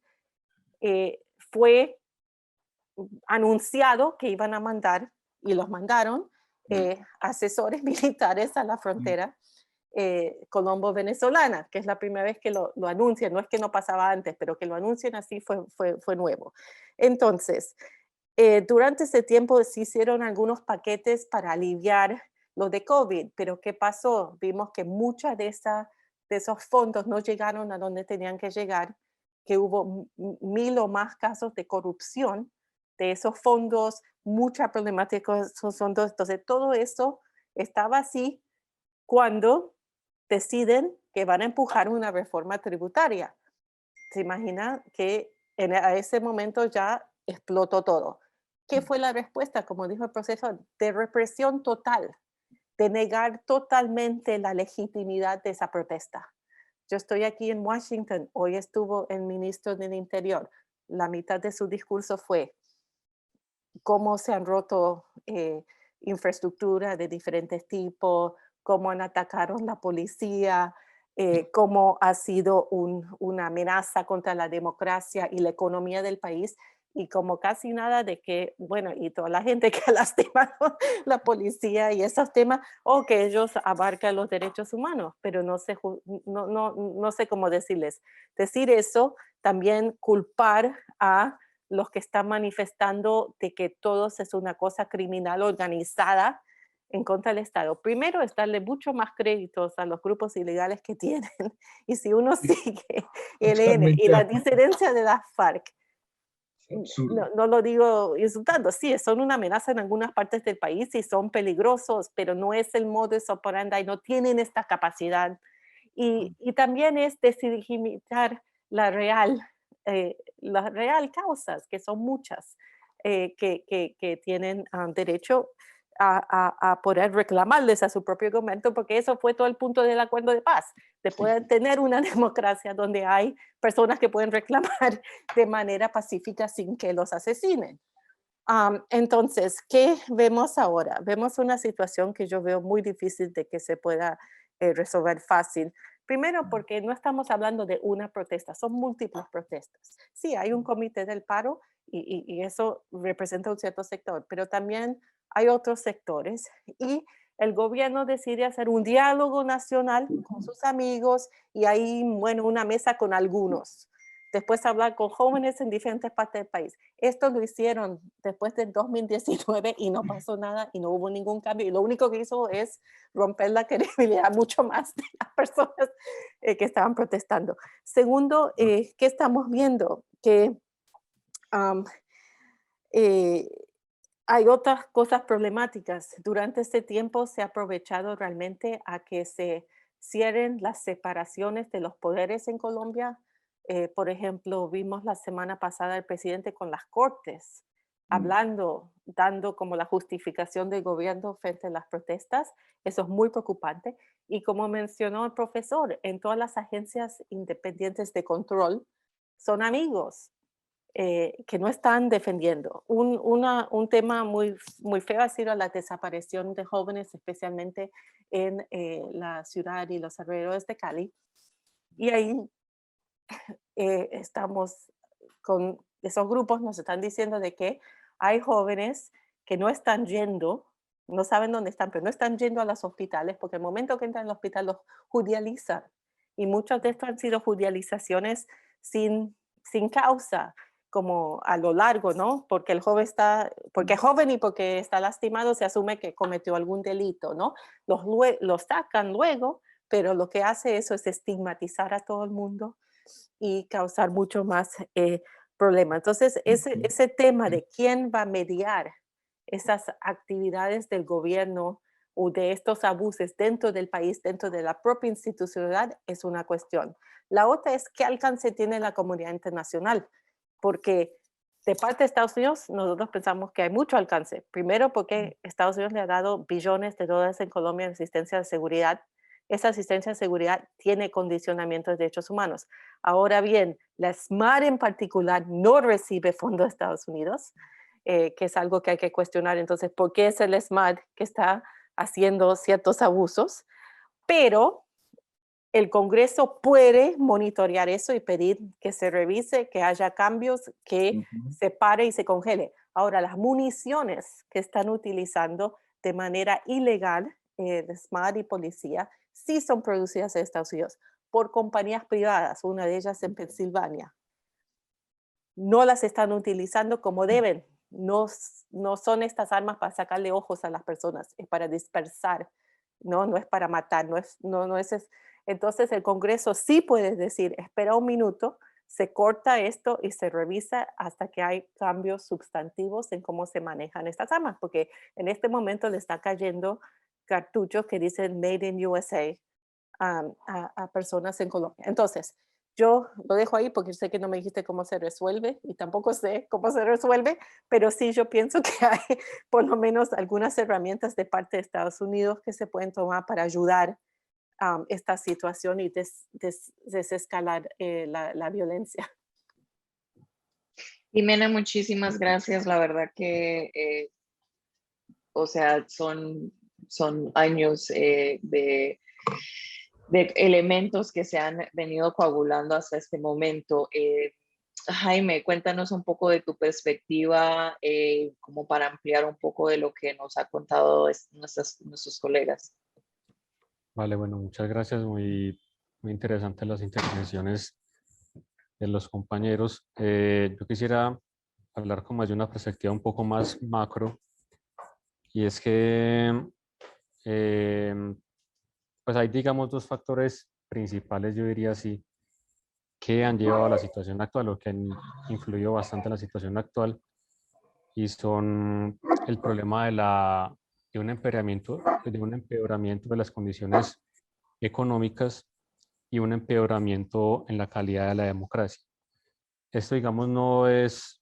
fue anunciado que iban a mandar, y los mandaron, asesores militares a la frontera colombo-venezolana, que es la primera vez que lo anuncian. No es que no pasaba antes, pero que lo anuncien así fue nuevo. Entonces, durante ese tiempo se hicieron algunos paquetes para aliviar lo de COVID, pero ¿qué pasó? Vimos que muchos de esos fondos no llegaron a donde tenían que llegar, que hubo 1,000 o más casos de corrupción de esos fondos, mucha problemática con esos fondos. Entonces, todo eso estaba así cuando deciden que van a empujar una reforma tributaria. Se imagina que a ese momento ya explotó todo. ¿Qué fue la respuesta? Como dijo el profesor, de represión total, de negar totalmente la legitimidad de esa protesta. Yo estoy aquí en Washington, hoy estuvo el ministro del Interior. La mitad de su discurso fue cómo se han roto infraestructura de diferentes tipos, cómo han atacado la policía, cómo ha sido una amenaza contra la democracia y la economía del país. y como casi nada de que, bueno, y toda la gente que ha lastimado la policía y esos temas, o que ellos abarcan los derechos humanos, pero no sé, no sé cómo decirles. Decir eso, también culpar a los que están manifestando de que todo es una cosa criminal organizada en contra del Estado. Primero es darle mucho más créditos a los grupos ilegales que tienen. Y si uno sigue el ELN y Totalmente de la acuerdo. disidencia de las FARC, Es absurdo. no lo digo insultando, sí, son una amenaza en algunas partes del país y son peligrosos, pero no es el modus operandi, no tienen esta capacidad. Y también es deslegitimar las real causas, que son muchas, que tienen derecho a poder reclamarles a su propio gobierno, porque eso fue todo el punto del acuerdo de paz, de poder tener una democracia donde hay personas que pueden reclamar de manera pacífica sin que los asesinen. Entonces, ¿qué vemos ahora? Vemos una situación que yo veo muy difícil de que se pueda resolver fácil. Primero, porque no estamos hablando de una protesta, son múltiples protestas. Sí, hay un comité del paro y eso representa un cierto sector, pero también hay otros sectores y el gobierno decide hacer un diálogo nacional con sus amigos y ahí, bueno, una mesa con algunos. Después hablar con jóvenes en diferentes partes del país. Esto lo hicieron después del 2019 y no pasó nada y no hubo ningún cambio. Y lo único que hizo es romper la credibilidad mucho más de las personas que estaban protestando. Segundo, ¿qué estamos viendo? Que um, eh, hay otras cosas problemáticas. Durante este tiempo se ha aprovechado realmente a que se cierren las separaciones de los poderes en Colombia. Por ejemplo, vimos la semana pasada al presidente con las cortes hablando, dando como la justificación del gobierno frente a las protestas. Eso es muy preocupante. Y como mencionó el profesor, en todas las agencias independientes de control son amigos que no están defendiendo. Un tema muy, muy feo ha sido la desaparición de jóvenes, especialmente en la ciudad y los alrededores de Cali. Y ahí estamos con esos grupos, nos están diciendo de que hay jóvenes que no están yendo, no saben dónde están, pero no están yendo a los hospitales, porque el momento que entran al hospital los judicializan. Y muchas de estas han sido judicializaciones sin causa, como a lo largo, ¿no? Porque el joven porque es joven y porque está lastimado, se asume que cometió algún delito, ¿no? Los sacan luego, pero lo que hace eso es estigmatizar a todo el mundo y causar mucho más problema. Entonces, ese tema de quién va a mediar esas actividades del gobierno o de estos abusos dentro del país, dentro de la propia institucionalidad, es una cuestión. La otra es qué alcance tiene la comunidad internacional, porque de parte de Estados Unidos nosotros pensamos que hay mucho alcance. Primero porque Estados Unidos le ha dado billones de dólares en Colombia en asistencia de seguridad. Esa asistencia de seguridad tiene condicionamiento de derechos humanos. Ahora bien, la SMART en particular no recibe fondos de Estados Unidos, que es algo que hay que cuestionar. Entonces, ¿por qué es el SMART que está haciendo ciertos abusos? Pero el Congreso puede monitorear eso y pedir que se revise, que haya cambios, que se pare y se congele. Ahora, las municiones que están utilizando de manera ilegal, de SMART y policía, sí son producidas en Estados Unidos por compañías privadas, una de ellas en Pensilvania. No las están utilizando como deben. No son estas armas para sacarle ojos a las personas, es para dispersar, no es para matar, no es. Entonces el Congreso sí puede decir, espera un minuto, se corta esto y se revisa hasta que hay cambios sustantivos en cómo se manejan estas armas, porque en este momento le está cayendo cartuchos que dicen Made in USA a personas en Colombia. Entonces, yo lo dejo ahí porque sé que no me dijiste cómo se resuelve y tampoco sé cómo se resuelve, pero sí yo pienso que hay por lo menos algunas herramientas de parte de Estados Unidos que se pueden tomar para ayudar a esta situación y desescalar la violencia. Jimena, muchísimas gracias. La verdad que, o sea, son años de elementos que se han venido coagulando hasta este momento. Jaime, cuéntanos un poco de tu perspectiva, como para ampliar un poco de lo que nos ha contado nuestros colegas. Vale, bueno, muchas gracias. Muy interesantes las intervenciones de los compañeros. Yo quisiera hablar como desde una perspectiva un poco más macro, y es que pues hay, digamos, dos factores principales, yo diría así, que han llevado a la situación actual o que han influido bastante en la situación actual, y son el problema de un empeoramiento de las condiciones económicas y un empeoramiento en la calidad de la democracia. Esto, digamos, no es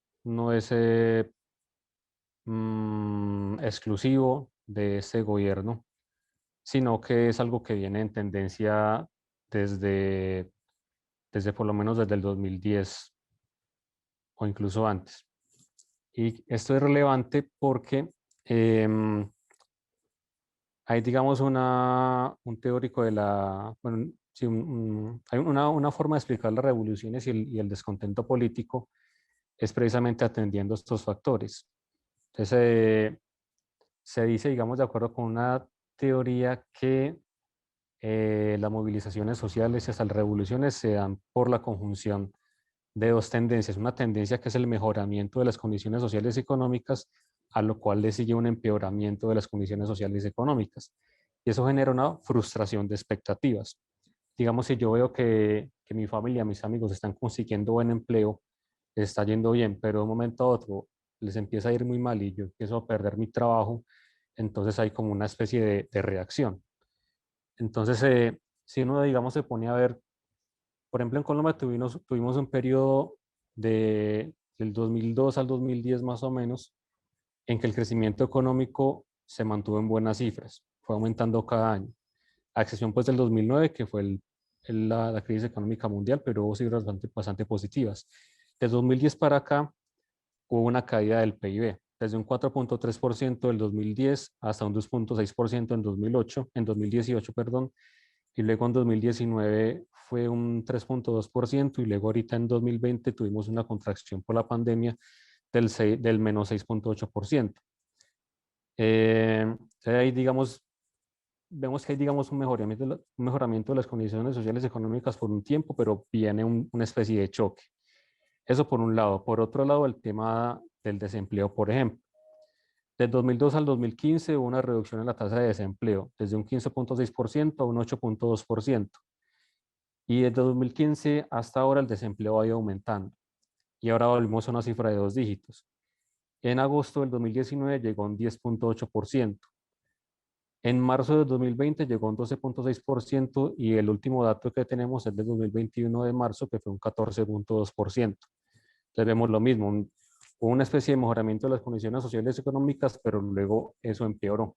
exclusivo de este gobierno, sino que es algo que viene en tendencia desde, desde por lo menos desde el 2010 o incluso antes. Y esto es relevante porque hay, digamos, un teórico de bueno, sí, hay una forma de explicar las revoluciones y el descontento político es precisamente atendiendo estos factores. Entonces, se dice, digamos, de acuerdo con una teoría, que las movilizaciones sociales y hasta las revoluciones se dan por la conjunción de dos tendencias. Una tendencia que es el mejoramiento de las condiciones sociales y económicas, a lo cual le sigue un empeoramiento de las condiciones sociales y económicas. Y eso genera una frustración de expectativas. Digamos, si yo veo que mi familia, mis amigos están consiguiendo buen empleo, les está yendo bien, pero de un momento a otro les empieza a ir muy mal y yo empiezo a perder mi trabajo, entonces hay como una especie de reacción. Entonces, si uno, digamos, se pone a ver, por ejemplo, en Colombia tuvimos un periodo del 2002 al 2010 más o menos, en que el crecimiento económico se mantuvo en buenas cifras, fue aumentando cada año, a excepción pues del 2009, que fue la crisis económica mundial, pero hubo cifras bastante positivas. Desde 2010 para acá hubo una caída del PIB, desde un 4.3% del 2010 hasta un 2.6% en 2018, perdón, y luego en 2019 fue un 3.2%, y luego ahorita en 2020 tuvimos una contracción por la pandemia del menos 6.8%. Ahí, digamos, vemos que hay, digamos, un mejoramiento de las condiciones sociales y económicas por un tiempo, pero viene una especie de choque. Eso por un lado. Por otro lado, el tema del desempleo, por ejemplo. Del 2002 al 2015 hubo una reducción en la tasa de desempleo, desde un 15.6% a un 8.2%. Y desde 2015 hasta ahora el desempleo ha ido aumentando. Y ahora volvimos a una cifra de 2 dígitos. En agosto del 2019 llegó a un 10.8%. En marzo del 2020 llegó a un 12.6%, y el último dato que tenemos es del 2021 de marzo, que fue un 14.2%. Entonces vemos lo mismo, hubo una especie de mejoramiento de las condiciones sociales y económicas, pero luego eso empeoró.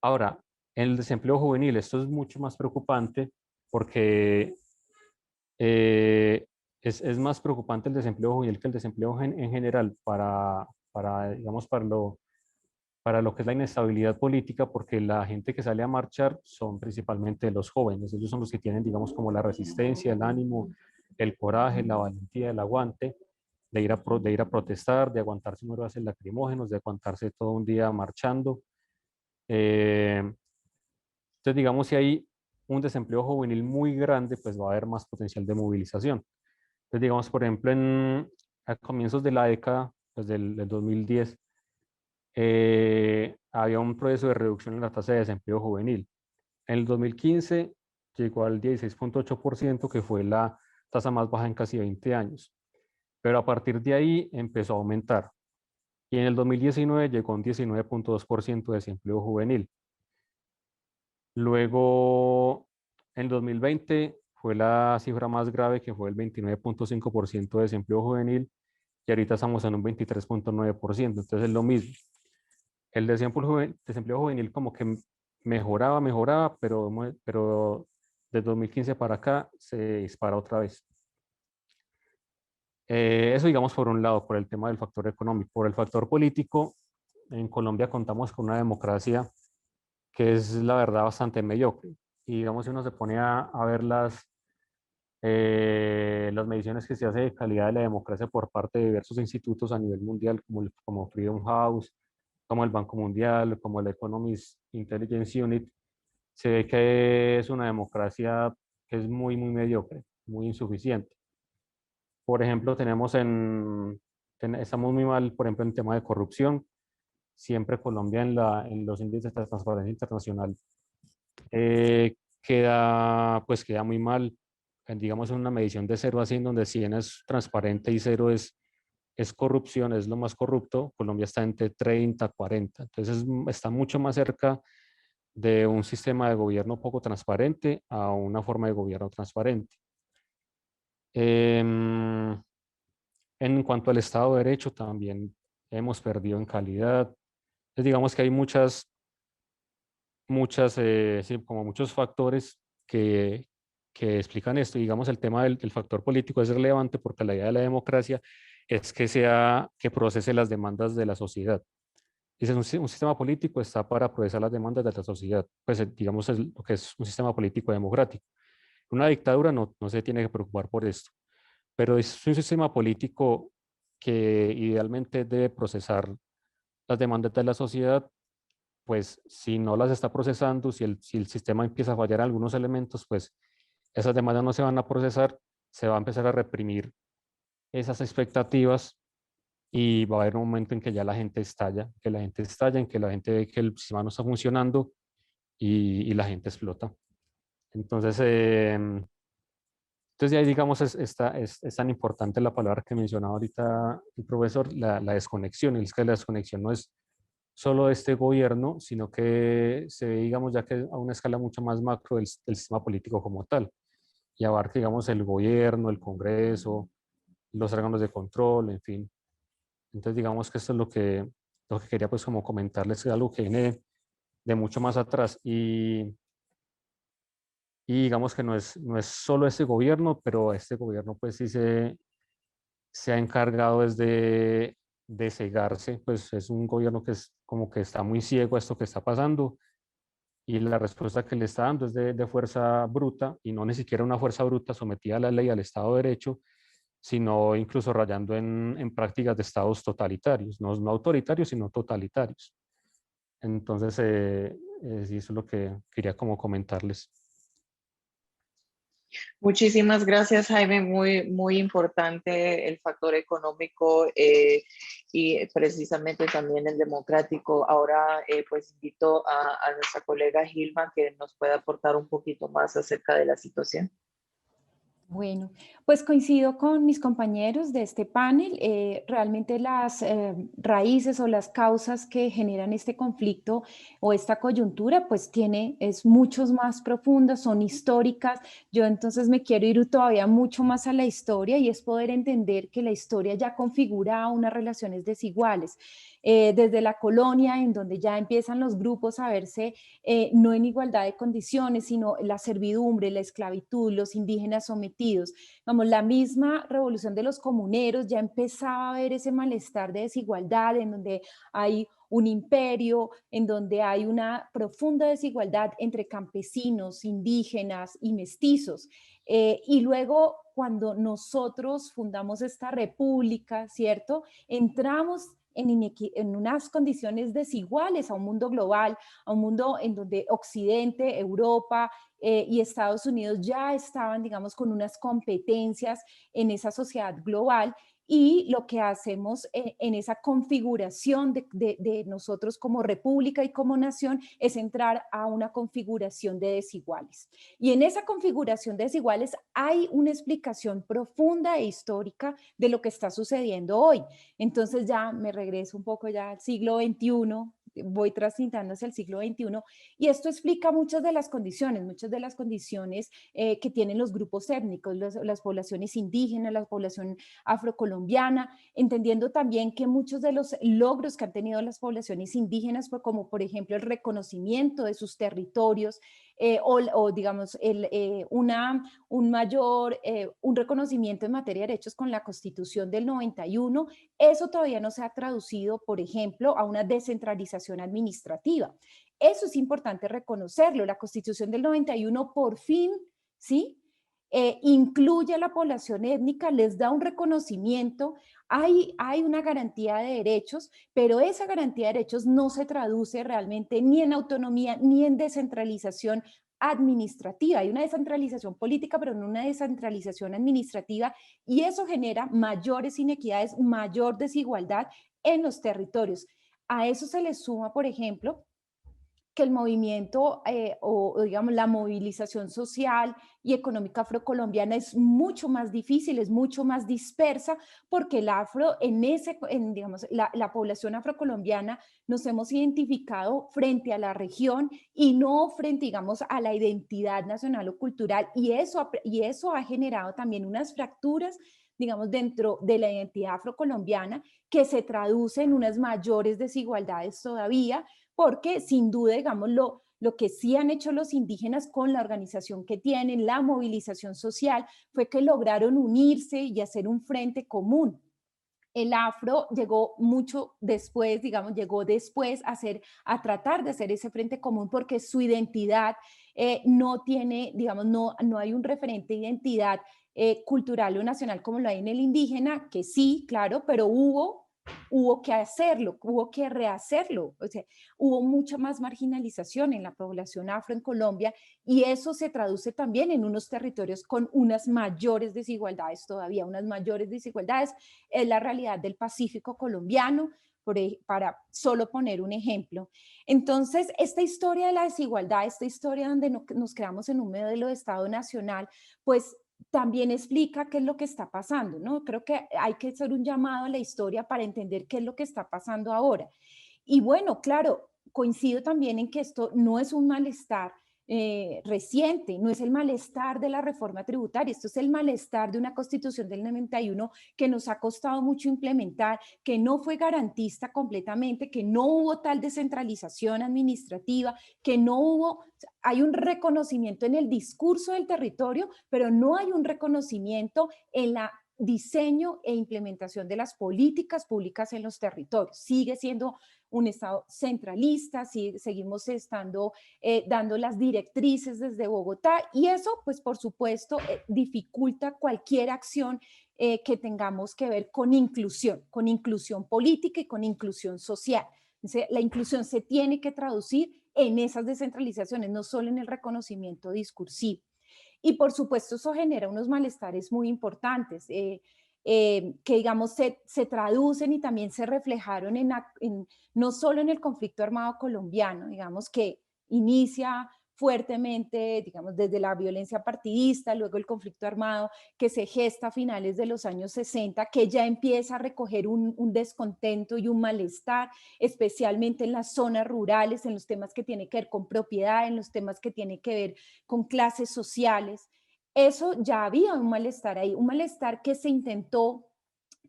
Ahora, en el desempleo juvenil, esto es mucho más preocupante porque es más preocupante el desempleo juvenil que el desempleo en general digamos, para lo que es la inestabilidad política, porque la gente que sale a marchar son principalmente los jóvenes. Ellos son los que tienen, digamos, como la resistencia, el ánimo, el coraje, la valentía, el aguante de ir a protestar, de aguantarse unos gases lacrimógenos, de aguantarse todo un día marchando. Entonces, digamos, si hay un desempleo juvenil muy grande, pues va a haber más potencial de movilización. Entonces, digamos, por ejemplo, a comienzos de la década, pues del 2010, había un proceso de reducción en la tasa de desempleo juvenil. En el 2015 llegó al 16.8%, que fue la tasa más baja en casi 20 años. Pero a partir de ahí empezó a aumentar. Y en el 2019 llegó a un 19.2% de desempleo juvenil. Luego, en 2020 fue la cifra más grave, que fue el 29.5% de desempleo juvenil, y ahorita estamos en un 23.9%. Entonces es lo mismo. El desempleo juvenil como que mejoraba, pero de 2015 para acá se dispara otra vez. Eso, digamos, por un lado, por el tema del factor económico. Por el factor político, en Colombia contamos con una democracia que es, la verdad, bastante mediocre. Y digamos, si uno se pone a ver las las mediciones que se hace de calidad de la democracia por parte de diversos institutos a nivel mundial, como Freedom House, como el Banco Mundial, como el Economist Intelligence Unit, se ve que es una democracia que es muy, muy mediocre, muy insuficiente. Por ejemplo, estamos muy mal, por ejemplo, en el tema de corrupción. Siempre Colombia en los índices de transparencia internacional queda muy mal. Digamos, en una medición de 0 a 100, donde 100 es transparente y 0 es corrupción, es lo más corrupto, Colombia está entre 30 y 40. Entonces está mucho más cerca de un sistema de gobierno poco transparente a una forma de gobierno transparente. En cuanto al Estado de Derecho, también hemos perdido en calidad. Entonces, digamos que hay como muchos factores que explican esto. Digamos, el tema del factor político es relevante porque la idea de la democracia es que procese las demandas de la sociedad. Dice, un sistema político está para procesar las demandas de la sociedad. Pues digamos, es lo que es un sistema político democrático. Una dictadura no se tiene que preocupar por esto, pero es un sistema político que idealmente debe procesar las demandas de la sociedad. Pues si no las está procesando, si el sistema empieza a fallar en algunos elementos, pues esas demandas no se van a procesar, se va a empezar a reprimir esas expectativas y va a haber un momento en que ya la gente estalla, en que la gente ve que el sistema no está funcionando y la gente explota. Entonces, entonces ahí digamos es tan importante la palabra que mencionaba ahorita el profesor, la desconexión. Y es que la desconexión no es solo de este gobierno, sino que se ve, digamos, ya que a una escala mucho más macro del sistema político como tal, y abarca, digamos, el gobierno, el Congreso, los órganos de control, en fin. Entonces, digamos que esto es lo que quería pues como comentarles, es algo que viene de mucho más atrás, y digamos que no es solo este gobierno, pero este gobierno pues sí se ha encargado desde de cegarse. Pues es un gobierno que es como que está muy ciego a esto que está pasando, y la respuesta que le está dando es de fuerza bruta, y no ni siquiera una fuerza bruta sometida a la ley, al Estado de Derecho, sino incluso rayando en prácticas de estados totalitarios, no autoritarios, sino totalitarios. Entonces, sí, eso es lo que quería como comentarles. Muchísimas gracias, Jaime. Muy, muy importante el factor económico y precisamente también el democrático. Ahora, pues invito a nuestra colega Gilma que nos pueda aportar un poquito más acerca de la situación. Bueno, pues coincido con mis compañeros de este panel. Realmente las raíces o las causas que generan este conflicto o esta coyuntura, pues es muchos más profundas, son históricas. Yo entonces me quiero ir todavía mucho más a la historia, y es poder entender que la historia ya configura unas relaciones desiguales. Desde la colonia, en donde ya empiezan los grupos a verse no en igualdad de condiciones, sino la servidumbre, la esclavitud, los indígenas sometidos. Vamos, la misma revolución de los comuneros ya empezaba a ver ese malestar de desigualdad, en donde hay un imperio, en donde hay una profunda desigualdad entre campesinos, indígenas y mestizos. Y luego, cuando nosotros fundamos esta república, ¿cierto? Entramos en unas condiciones desiguales a un mundo global, a un mundo en donde Occidente, Europa y Estados Unidos ya estaban, digamos, con unas competencias en esa sociedad global. Y lo que hacemos en esa configuración de nosotros como república y como nación es entrar a una configuración de desiguales. Y en esa configuración de desiguales hay una explicación profunda e histórica de lo que está sucediendo hoy. Entonces ya me regreso un poco ya al siglo XXI, voy transitando hacia el siglo XXI, y esto explica muchas de las condiciones que tienen los grupos étnicos, las poblaciones indígenas, la población afrocolombiana, entendiendo también que muchos de los logros que han tenido las poblaciones indígenas, como por ejemplo el reconocimiento de sus territorios, o digamos un reconocimiento en materia de derechos con la Constitución del 91, eso todavía no se ha traducido, por ejemplo, a una descentralización administrativa. Eso es importante reconocerlo. La Constitución del 91 por fin, ¿sí?, incluye a la población étnica, les da un reconocimiento, hay una garantía de derechos, pero esa garantía de derechos no se traduce realmente ni en autonomía ni en descentralización administrativa. Hay una descentralización política, pero no una descentralización administrativa, y eso genera mayores inequidades, mayor desigualdad en los territorios. A eso se le suma, por ejemplo, que el movimiento o digamos la movilización social y económica afrocolombiana es mucho más difícil, es mucho más dispersa, porque el afro, digamos, la población afrocolombiana nos hemos identificado frente a la región y no frente, digamos, a la identidad nacional o cultural, y eso ha generado también unas fracturas, digamos, dentro de la identidad afrocolombiana, que se traduce en unas mayores desigualdades todavía, porque sin duda, digamos, lo que sí han hecho los indígenas con la organización que tienen, la movilización social, fue que lograron unirse y hacer un frente común. El afro llegó mucho después, digamos, llegó después a tratar de hacer ese frente común, porque su identidad no tiene, digamos, no hay un referente de identidad cultural o nacional como lo hay en el indígena, que sí, claro, pero hubo que hacerlo, hubo que rehacerlo. O sea, hubo mucha más marginalización en la población afro en Colombia, y eso se traduce también en unos territorios con unas mayores desigualdades todavía, unas mayores desigualdades. Es la realidad del Pacífico colombiano, para solo poner un ejemplo. Entonces, esta historia de la desigualdad, esta historia donde nos quedamos en un modelo de Estado nacional, pues también explica qué es lo que está pasando, ¿no? Creo que hay que hacer un llamado a la historia para entender qué es lo que está pasando ahora. Y bueno, claro, coincido también en que esto no es un malestar reciente, no es el malestar de la reforma tributaria, esto es el malestar de una constitución del 91 que nos ha costado mucho implementar, que no fue garantista completamente, que no hubo tal descentralización administrativa, que no hubo, hay un reconocimiento en el discurso del territorio, pero no hay un reconocimiento en la diseño e implementación de las políticas públicas en los territorios. Sigue siendo un Estado centralista, seguimos dando las directrices desde Bogotá, y eso, pues por supuesto, dificulta cualquier acción que tengamos que ver con inclusión política y con inclusión social. Entonces, la inclusión se tiene que traducir en esas descentralizaciones, no solo en el reconocimiento discursivo. Y por supuesto eso genera unos malestares muy importantes, que digamos se traducen y también se reflejaron no solo en el conflicto armado colombiano, digamos, que inicia fuertemente, digamos, desde la violencia partidista, luego el conflicto armado que se gesta a finales de los años 60, que ya empieza a recoger un descontento y un malestar, especialmente en las zonas rurales, en los temas que tienen que ver con propiedad, en los temas que tienen que ver con clases sociales. Eso ya había un malestar ahí, un malestar que se intentó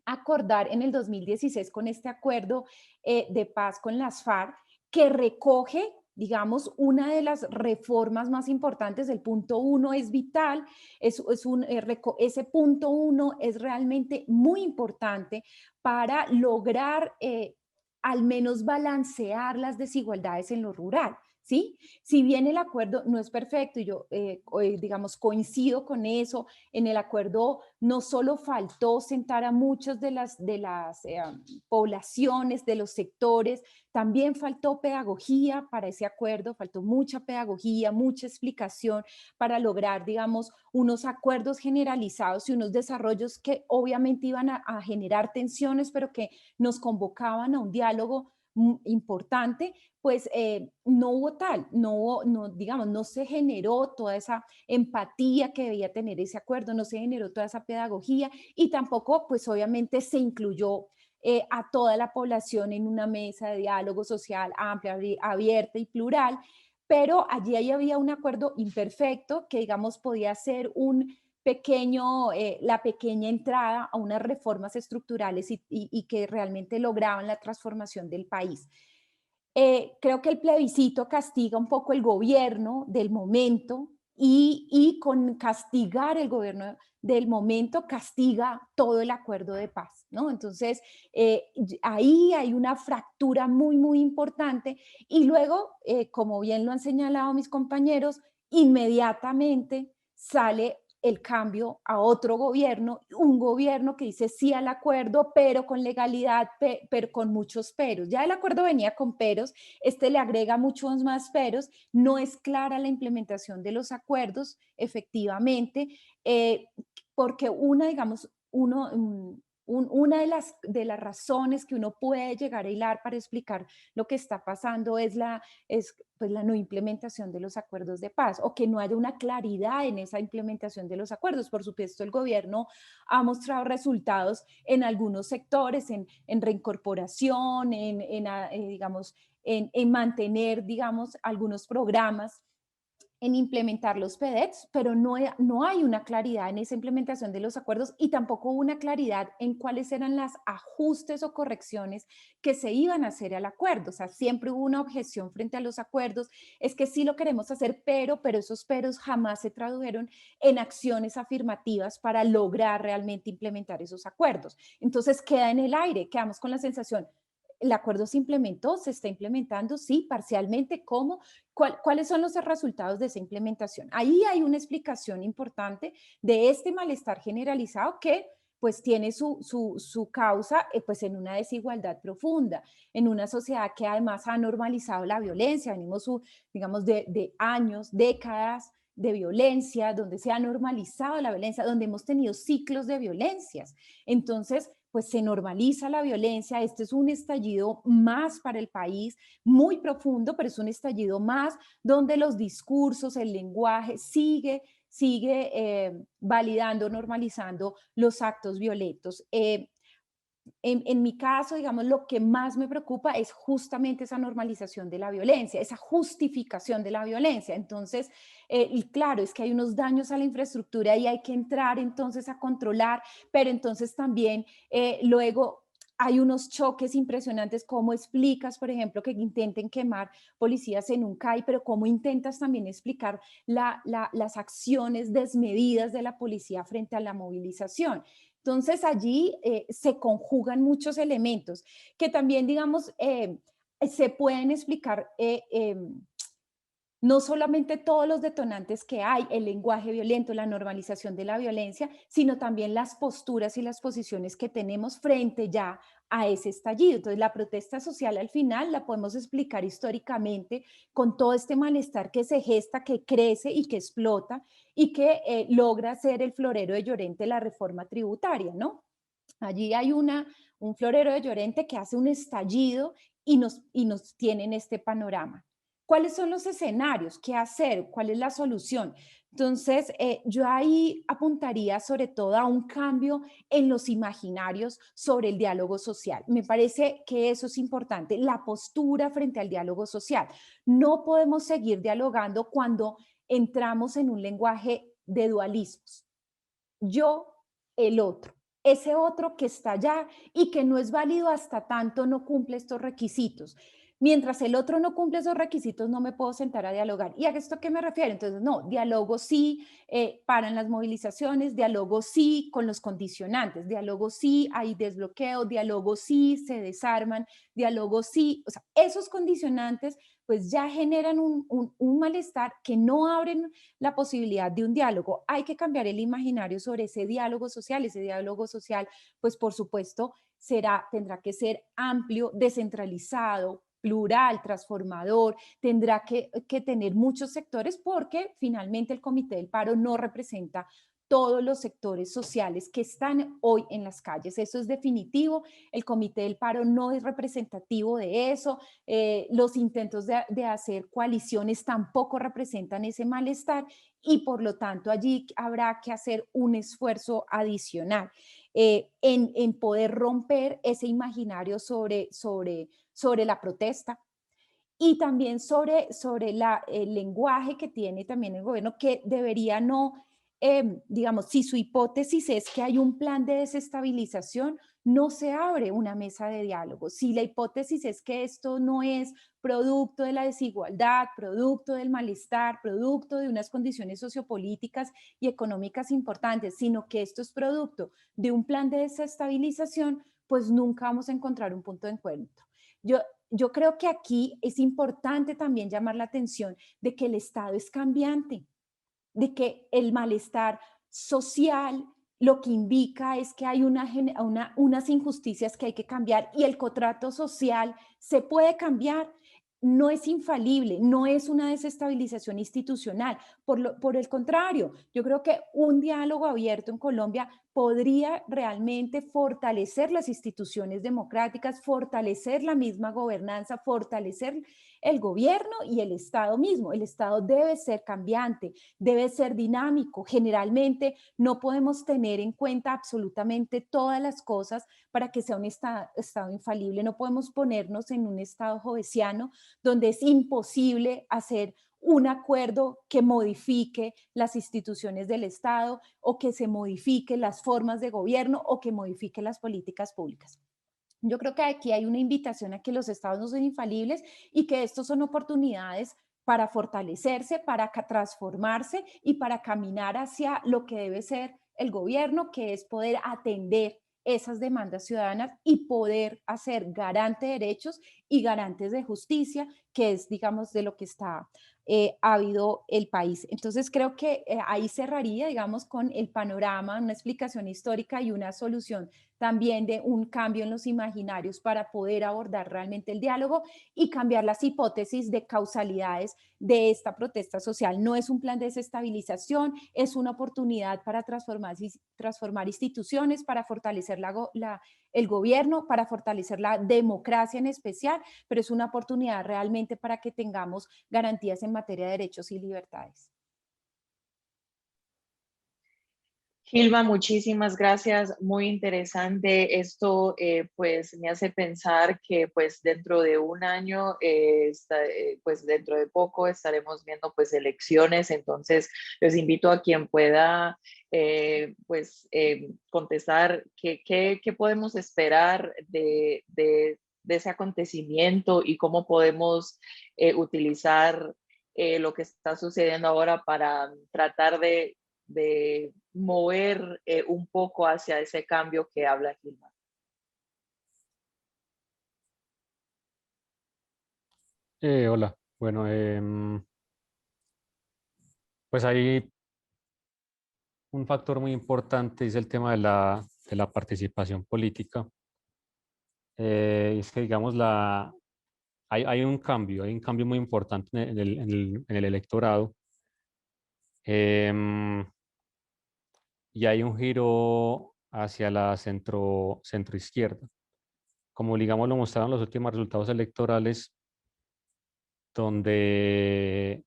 acordar en el 2016 con este acuerdo de paz con las FARC, que recoge, digamos, una de las reformas más importantes. El punto 1 es vital, ese punto 1 es realmente muy importante para lograr al menos balancear las desigualdades en lo rural. ¿Sí? Si bien el acuerdo no es perfecto, y yo, digamos, coincido con eso, en el acuerdo no solo faltó sentar a muchas de las poblaciones, de los sectores, también faltó pedagogía para ese acuerdo, faltó mucha pedagogía, mucha explicación para lograr, digamos, unos acuerdos generalizados y unos desarrollos que obviamente iban a generar tensiones, pero que nos convocaban a un diálogo importante. Pues no hubo tal, digamos, no se generó toda esa empatía que debía tener ese acuerdo, no se generó toda esa pedagogía, y tampoco, pues obviamente se incluyó a toda la población en una mesa de diálogo social amplia, abierta y plural, pero allí había un acuerdo imperfecto que, digamos, podía ser la pequeña entrada a unas reformas estructurales y que realmente lograban la transformación del país. Creo que el plebiscito castiga un poco el gobierno del momento, y con castigar el gobierno del momento castiga todo el acuerdo de paz, ¿no? Entonces, ahí hay una fractura muy, muy importante, y luego, como bien lo han señalado mis compañeros, inmediatamente sale el cambio a otro gobierno, un gobierno que dice sí al acuerdo, pero con legalidad, pero con muchos peros. Ya el acuerdo venía con peros, este le agrega muchos más peros, no es clara la implementación de los acuerdos, efectivamente, porque una de las razones que uno puede llegar a hilar para explicar lo que está pasando es pues, la no implementación de los acuerdos de paz, o que no haya una claridad en esa implementación de los acuerdos. Por supuesto, el gobierno ha mostrado resultados en algunos sectores, en reincorporación, digamos, en mantener, digamos, algunos programas, en implementar los PEDETs, pero no hay una claridad en esa implementación de los acuerdos y tampoco una claridad en cuáles eran los ajustes o correcciones que se iban a hacer al acuerdo. O sea, siempre hubo una objeción frente a los acuerdos, es que sí lo queremos hacer, pero esos peros jamás se tradujeron en acciones afirmativas para lograr realmente implementar esos acuerdos. Entonces queda en el aire, quedamos con la sensación, el acuerdo se implementó, se está implementando, sí, parcialmente, ¿cómo? ¿Cuáles son los resultados de esa implementación? Ahí hay una explicación importante de este malestar generalizado que pues tiene su causa pues en una desigualdad profunda, en una sociedad que además ha normalizado la violencia, venimos digamos de años, décadas de violencia, donde se ha normalizado la violencia, donde hemos tenido ciclos de violencias. Entonces, pues se normaliza la violencia, este es un estallido más para el país, muy profundo, pero es un estallido más donde los discursos, el lenguaje sigue validando, normalizando los actos violentos. En mi caso, digamos, lo que más me preocupa es justamente esa normalización de la violencia, esa justificación de la violencia. Entonces, y claro, es que hay unos daños a la infraestructura y hay que entrar entonces a controlar, pero entonces también luego hay unos choques impresionantes. ¿Cómo explicas, por ejemplo, que intenten quemar policías en un CAI, pero cómo intentas también explicar las acciones desmedidas de la policía frente a la movilización? Entonces allí se conjugan muchos elementos que también, digamos, se pueden explicar no solamente todos los detonantes que hay, el lenguaje violento, la normalización de la violencia, sino también las posturas y las posiciones que tenemos frente ya a ese estallido. Entonces, la protesta social al final la podemos explicar históricamente con todo este malestar que se gesta, que crece y que explota y que logra ser el florero de Llorente la reforma tributaria, ¿no? Allí hay un florero de Llorente que hace un estallido y nos tiene en este panorama. ¿Cuáles son los escenarios? ¿Qué hacer? ¿Cuál es la solución? Entonces, yo ahí apuntaría sobre todo a un cambio en los imaginarios sobre el diálogo social. Me parece que eso es importante, la postura frente al diálogo social. No podemos seguir dialogando cuando entramos en un lenguaje de dualismos. Yo, el otro. Ese otro que está allá y que no es válido hasta tanto no cumple estos requisitos. Mientras el otro no cumple esos requisitos, no me puedo sentar a dialogar. ¿Y a esto qué me refiero? Entonces, no, diálogo sí, paran las movilizaciones, diálogo sí con los condicionantes, diálogo sí, hay desbloqueo, diálogo sí, se desarman, diálogo sí, o sea, esos condicionantes pues ya generan un malestar que no abren la posibilidad de un diálogo. Hay que cambiar el imaginario sobre ese diálogo social pues por supuesto, tendrá que ser amplio, descentralizado, plural, transformador, tendrá que tener muchos sectores porque finalmente el Comité del Paro no representa todos los sectores sociales que están hoy en las calles. Eso es definitivo, el Comité del Paro no es representativo de eso, los intentos de hacer coaliciones tampoco representan ese malestar y por lo tanto allí habrá que hacer un esfuerzo adicional en poder romper ese imaginario sobre la protesta y también sobre el lenguaje que tiene también el gobierno, que debería no, digamos, si su hipótesis es que hay un plan de desestabilización, no se abre una mesa de diálogo. Si la hipótesis es que esto no es producto de la desigualdad, producto del malestar, producto de unas condiciones sociopolíticas y económicas importantes, sino que esto es producto de un plan de desestabilización, pues nunca vamos a encontrar un punto de encuentro. Yo creo que aquí es importante también llamar la atención de que el Estado es cambiante, de que el malestar social lo que indica es que hay unas injusticias que hay que cambiar y el contrato social se puede cambiar. No es infalible, no es una desestabilización institucional. Por el contrario, yo creo que un diálogo abierto en Colombia podría realmente fortalecer las instituciones democráticas, fortalecer la misma gobernanza, fortalecer el gobierno y el Estado mismo. El Estado debe ser cambiante, debe ser dinámico. Generalmente no podemos tener en cuenta absolutamente todas las cosas para que sea un estado infalible. No podemos ponernos en un estado jovesiano donde es imposible hacer un acuerdo que modifique las instituciones del Estado o que se modifique las formas de gobierno o que modifique las políticas públicas. Yo creo que aquí hay una invitación a que los estados no son infalibles y que estos son oportunidades para fortalecerse, para transformarse y para caminar hacia lo que debe ser el gobierno, que es poder atender esas demandas ciudadanas y poder hacer garante de derechos y garantes de justicia, que es, digamos, de lo que está ávido el país. Entonces creo que ahí cerraría, digamos, con el panorama, una explicación histórica y una solución también de un cambio en los imaginarios para poder abordar realmente el diálogo y cambiar las hipótesis de causalidades de esta protesta social. No es un plan de desestabilización, es una oportunidad para transformar instituciones, para fortalecer el gobierno, para fortalecer la democracia en especial, pero es una oportunidad realmente para que tengamos garantías en materia de derechos y libertades. Gilma, muchísimas gracias, muy interesante. Esto pues me hace pensar que pues dentro de un año, pues dentro de poco estaremos viendo pues elecciones, entonces les invito a quien pueda contestar qué podemos esperar de ese acontecimiento y cómo podemos utilizar lo que está sucediendo ahora para tratar de mover un poco hacia ese cambio que habla Gilma. Hola, bueno, pues hay un factor muy importante, es el tema de la participación política. Es que, digamos, hay un cambio muy importante en el electorado. Y hay un giro hacia la centroizquierda. Como, digamos, lo mostraron los últimos resultados electorales, donde,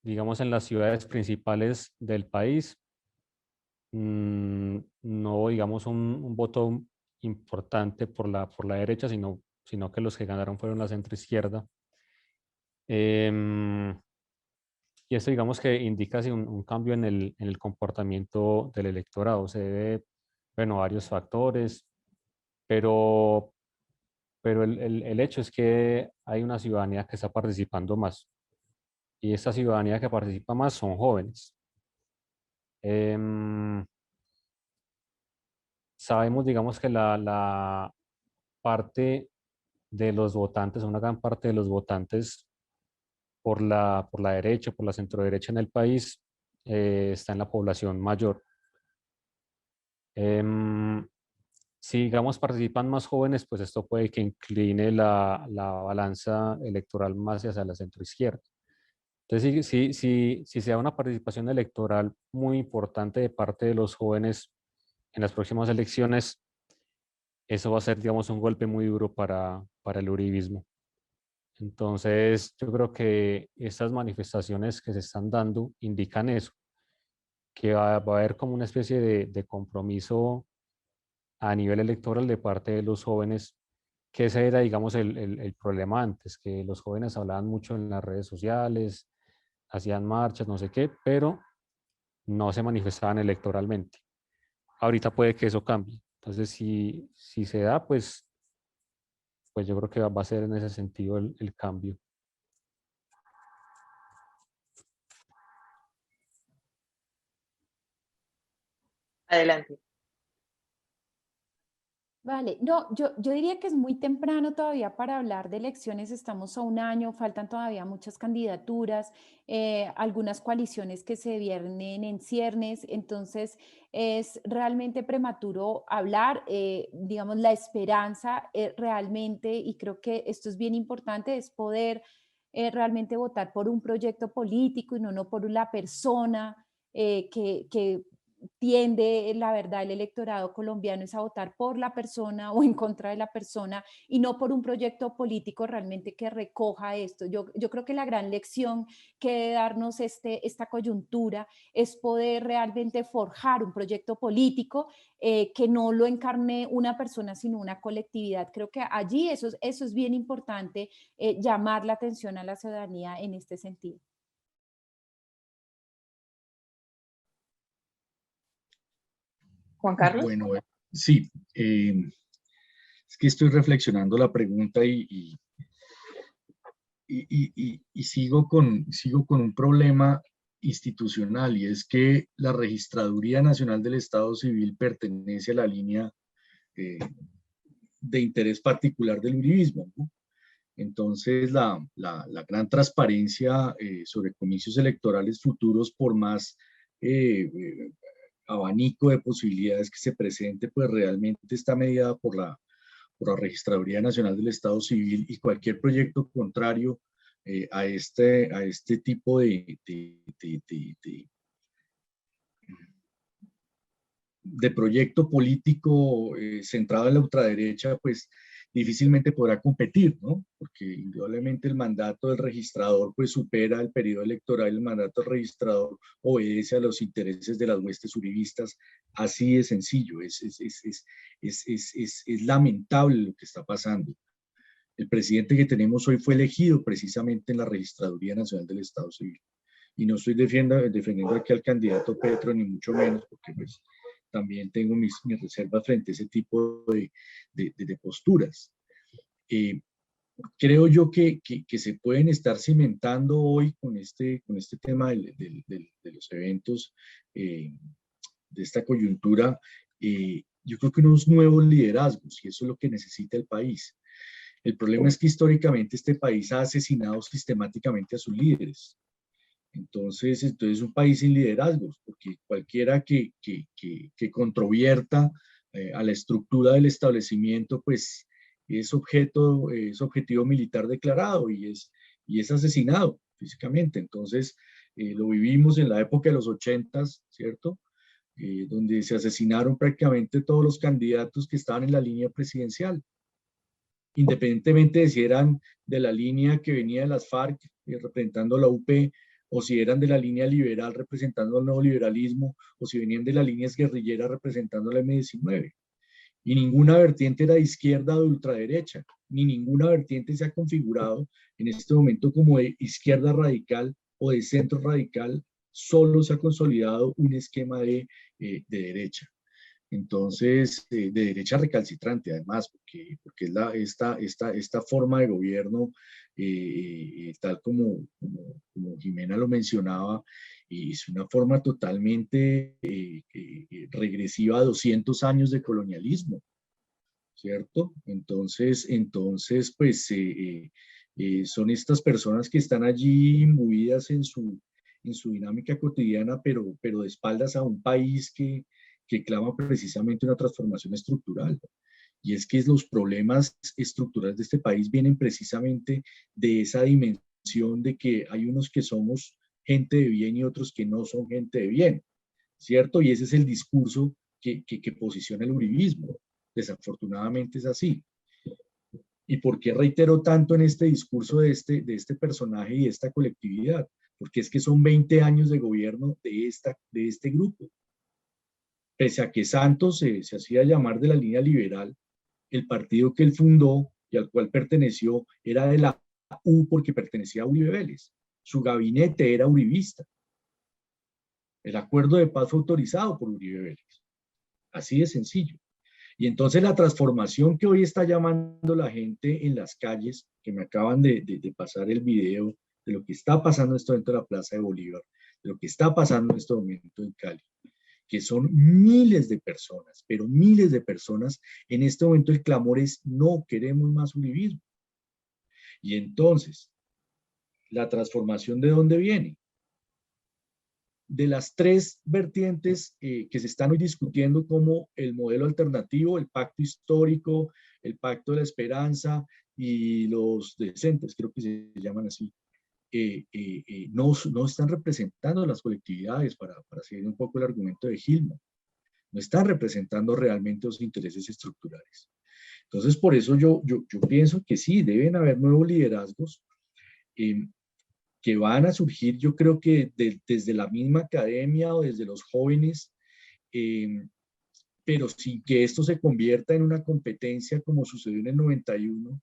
digamos, en las ciudades principales del país, no hubo, digamos, un voto importante por la derecha, sino que los que ganaron fueron la centroizquierda. Y esto, digamos, que indica así, un cambio en el comportamiento del electorado. Se debe, bueno, a varios factores, pero el hecho es que hay una ciudadanía que está participando más. Y esta ciudadanía que participa más son jóvenes. Sabemos, digamos, que la parte de los votantes, una gran parte de los votantes por la derecha, por la centroderecha en el país, está en la población mayor. Si, digamos, participan más jóvenes, pues esto puede que incline la balanza electoral más hacia la centroizquierda. Entonces, si se da una participación electoral muy importante de parte de los jóvenes en las próximas elecciones, eso va a ser, digamos, un golpe muy duro para el uribismo. Entonces, yo creo que estas manifestaciones que se están dando indican eso, que va a haber como una especie de compromiso a nivel electoral de parte de los jóvenes, que ese era, digamos, el problema antes, que los jóvenes hablaban mucho en las redes sociales, hacían marchas, no sé qué, pero no se manifestaban electoralmente. Ahorita puede que eso cambie. Entonces, si se da, pues yo creo que va a ser en ese sentido el cambio. Adelante. Vale, no, yo diría que es muy temprano todavía para hablar de elecciones, estamos a un año, faltan todavía muchas candidaturas, algunas coaliciones que se viernen en ciernes, entonces es realmente prematuro hablar, digamos, la esperanza realmente, y creo que esto es bien importante, es poder realmente votar por un proyecto político y no por la persona que tiende, la verdad, el electorado colombiano es a votar por la persona o en contra de la persona y no por un proyecto político realmente que recoja esto. Yo creo que la gran lección que debe darnos esta coyuntura es poder realmente forjar un proyecto político que no lo encarne una persona, sino una colectividad. Creo que allí eso es bien importante, llamar la atención a la ciudadanía en este sentido. Juan Carlos. Bueno, sí, es que estoy reflexionando la pregunta y sigo con un problema institucional, y es que la Registraduría Nacional del Estado Civil pertenece a la línea de interés particular del uribismo, ¿no? Entonces, la gran transparencia sobre comicios electorales futuros, por más abanico de posibilidades que se presente, pues realmente está mediada por la Registraduría Nacional del Estado Civil, y cualquier proyecto contrario a este tipo de proyecto político centrado en la ultraderecha, pues difícilmente podrá competir, ¿no? Porque indudablemente el mandato del registrador pues supera el periodo electoral, el mandato del registrador obedece a los intereses de las huestes uribistas, así de sencillo, es lamentable lo que está pasando. El presidente que tenemos hoy fue elegido precisamente en la Registraduría Nacional del Estado Civil. Y no estoy defendiendo aquí al candidato Petro, ni mucho menos, porque pues también tengo mis reservas frente a ese tipo de posturas. Creo yo que se pueden estar cimentando hoy con este tema de los eventos, de esta coyuntura, yo creo que unos nuevos liderazgos, y eso es lo que necesita el país. El problema es que históricamente este país ha asesinado sistemáticamente a sus líderes. Entonces es un país sin liderazgos, porque cualquiera que controvierta a la estructura del establecimiento, pues es objetivo militar declarado y es asesinado físicamente. Entonces lo vivimos en la época de los 80s, ¿cierto? Donde se asesinaron prácticamente todos los candidatos que estaban en la línea presidencial, independientemente de si eran de la línea que venía de las FARC, representando la UP, o si eran de la línea liberal representando el nuevo liberalismo, o si venían de las líneas guerrilleras representando la M19. Y ninguna vertiente era de izquierda o de ultraderecha, ni ninguna vertiente se ha configurado en este momento como de izquierda radical o de centro radical, solo se ha consolidado un esquema de derecha. Entonces, de derecha recalcitrante además, porque es esta forma de gobierno, tal como Jimena lo mencionaba, es una forma totalmente regresiva a 200 años de colonialismo, ¿cierto? Entonces pues son estas personas que están allí imbuidas en su dinámica cotidiana, pero de espaldas a un país que clama precisamente una transformación estructural. Y es que los problemas estructurales de este país vienen precisamente de esa dimensión de que hay unos que somos gente de bien y otros que no son gente de bien, ¿cierto? Y ese es el discurso que posiciona el uribismo. Desafortunadamente es así. ¿Y por qué reitero tanto en este discurso de este personaje y de esta colectividad? Porque es que son 20 años de gobierno de este grupo. Pese a que Santos se hacía llamar de la línea liberal, el partido que él fundó y al cual perteneció era de la U porque pertenecía a Uribe Vélez. Su gabinete era uribista. El acuerdo de paz fue autorizado por Uribe Vélez. Así de sencillo. Y entonces la transformación que hoy está llamando la gente en las calles, que me acaban de pasar el video de lo que está pasando en este momento en la Plaza de Bolívar, de lo que está pasando en este momento en Cali, que son miles de personas, pero miles de personas, en este momento el clamor es no queremos más uribismo. Y entonces, ¿la transformación de dónde viene? De las tres vertientes que se están hoy discutiendo como el modelo alternativo, el pacto histórico, el pacto de la esperanza y los decentes, creo que se llaman así, no están representando las colectividades, para seguir un poco el argumento de Gilman, no están representando realmente los intereses estructurales. Entonces, por eso yo pienso que sí, deben haber nuevos liderazgos que van a surgir, yo creo que desde la misma academia o desde los jóvenes, pero sin que esto se convierta en una competencia como sucedió en el 91,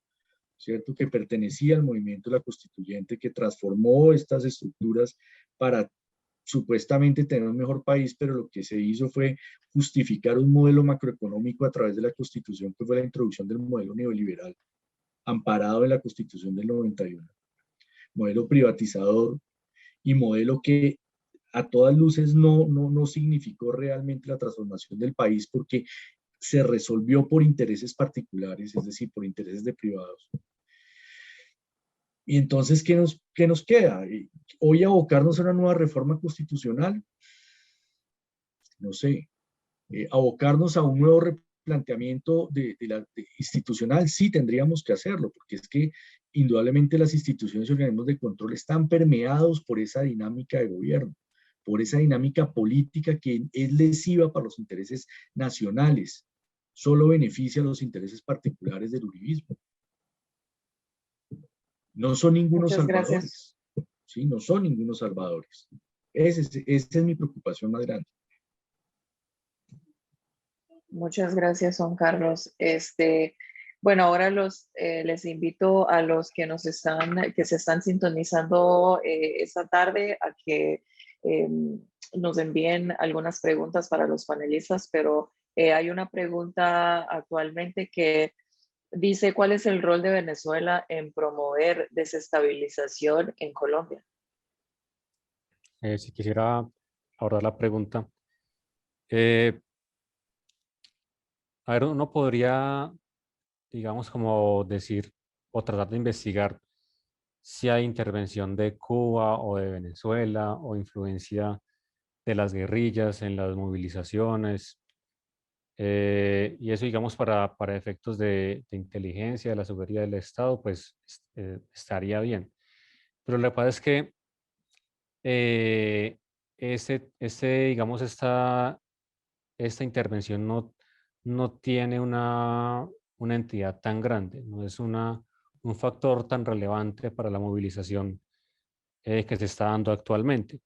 ¿cierto? Que pertenecía al movimiento de la constituyente, que transformó estas estructuras para supuestamente tener un mejor país, pero lo que se hizo fue justificar un modelo macroeconómico a través de la Constitución, que fue la introducción del modelo neoliberal, amparado en la Constitución del 91. Modelo privatizador y modelo que a todas luces no significó realmente la transformación del país, porque se resolvió por intereses particulares, es decir, por intereses de privados. Y entonces, ¿qué nos queda? ¿Hoy abocarnos a una nueva reforma constitucional? No sé. ¿Abocarnos a un nuevo replanteamiento institucional? Sí, tendríamos que hacerlo, porque es que indudablemente las instituciones y organismos de control están permeados por esa dinámica de gobierno, por esa dinámica política que es lesiva para los intereses nacionales, solo beneficia a los intereses particulares del uribismo. No son ningunos Muchas salvadores. gracias. ¿Sí? No son ningunos salvadores. Esa es mi preocupación más grande. Muchas gracias, Juan Carlos. Bueno, ahora les invito a los que se están sintonizando esta tarde a que nos envíen algunas preguntas para los panelistas, pero hay una pregunta actualmente que dice: ¿cuál es el rol de Venezuela en promover desestabilización en Colombia? Si quisiera abordar la pregunta. A ver, uno podría, digamos, como decir o tratar de investigar si hay intervención de Cuba o de Venezuela o influencia de las guerrillas en las movilizaciones. Y eso, digamos, para efectos de inteligencia, de la seguridad del Estado, pues estaría bien. Pero lo que pasa es que digamos, esta intervención no tiene una entidad tan grande, no es un factor tan relevante para la movilización que se está dando actualmente.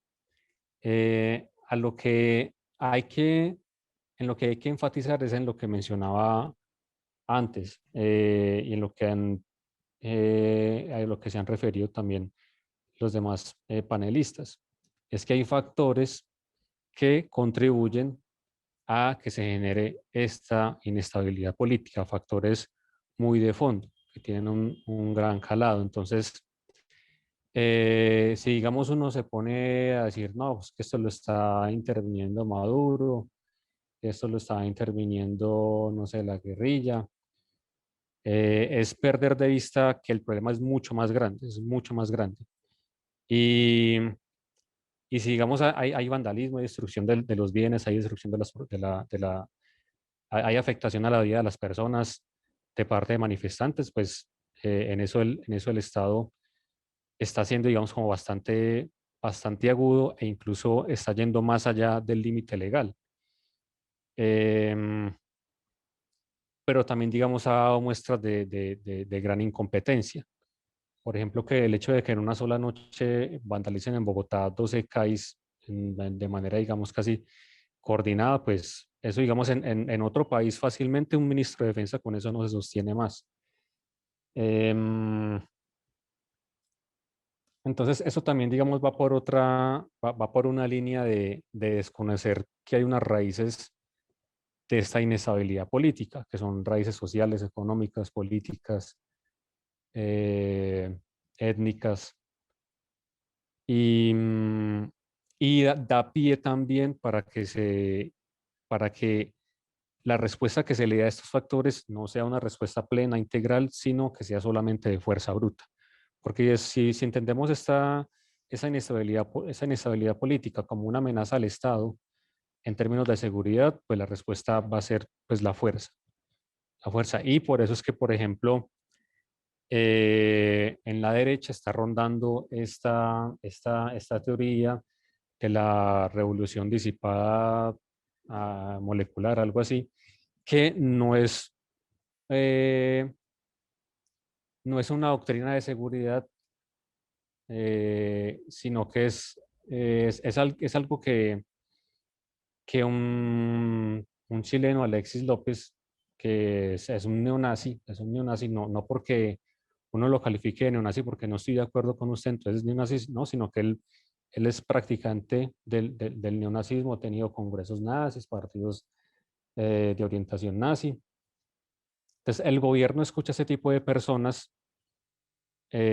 A lo que en lo que hay que enfatizar es en lo que mencionaba antes y en lo que a lo que se han referido también los demás panelistas. Es que hay factores que contribuyen a que se genere esta inestabilidad política, factores muy de fondo, que tienen un gran calado. Entonces, si digamos uno se pone a decir, no, pues que esto lo está interviniendo Maduro, esto lo está interviniendo, no sé, la guerrilla, es perder de vista que el problema es mucho más grande, es mucho más grande. Y si digamos hay vandalismo, hay destrucción de los bienes, hay destrucción hay afectación a la vida de las personas de parte de manifestantes, pues en eso el Estado está siendo, digamos, como bastante agudo e incluso está yendo más allá del límite legal. Pero también, digamos, ha dado muestras de gran incompetencia. Por ejemplo, que el hecho de que en una sola noche vandalicen en Bogotá 12 CAIs de manera, digamos, casi coordinada, pues eso, digamos, en otro país fácilmente un ministro de defensa con eso no se sostiene más. Entonces, eso también, digamos, va por una línea de desconocer que hay unas raíces de esta inestabilidad política, que son raíces sociales, económicas, políticas, étnicas. Y y da pie también para que la respuesta que se le da a estos factores no sea una respuesta plena, integral, sino que sea solamente de fuerza bruta. Porque si entendemos esa inestabilidad política como una amenaza al Estado, en términos de seguridad, pues la respuesta va a ser pues la fuerza. La fuerza. Y por eso es que, por ejemplo, en la derecha está rondando esta teoría de la revolución disipada molecular, algo así, que no es una doctrina de seguridad, sino que es algo que un chileno, Alexis López, que es un neonazi, no porque uno lo califique de neonazi porque no estoy de acuerdo con usted, entonces es neonazi, no, sino que él es practicante del neonazismo, ha tenido congresos nazis, partidos de orientación nazi. Entonces, el gobierno escucha a ese tipo de personas que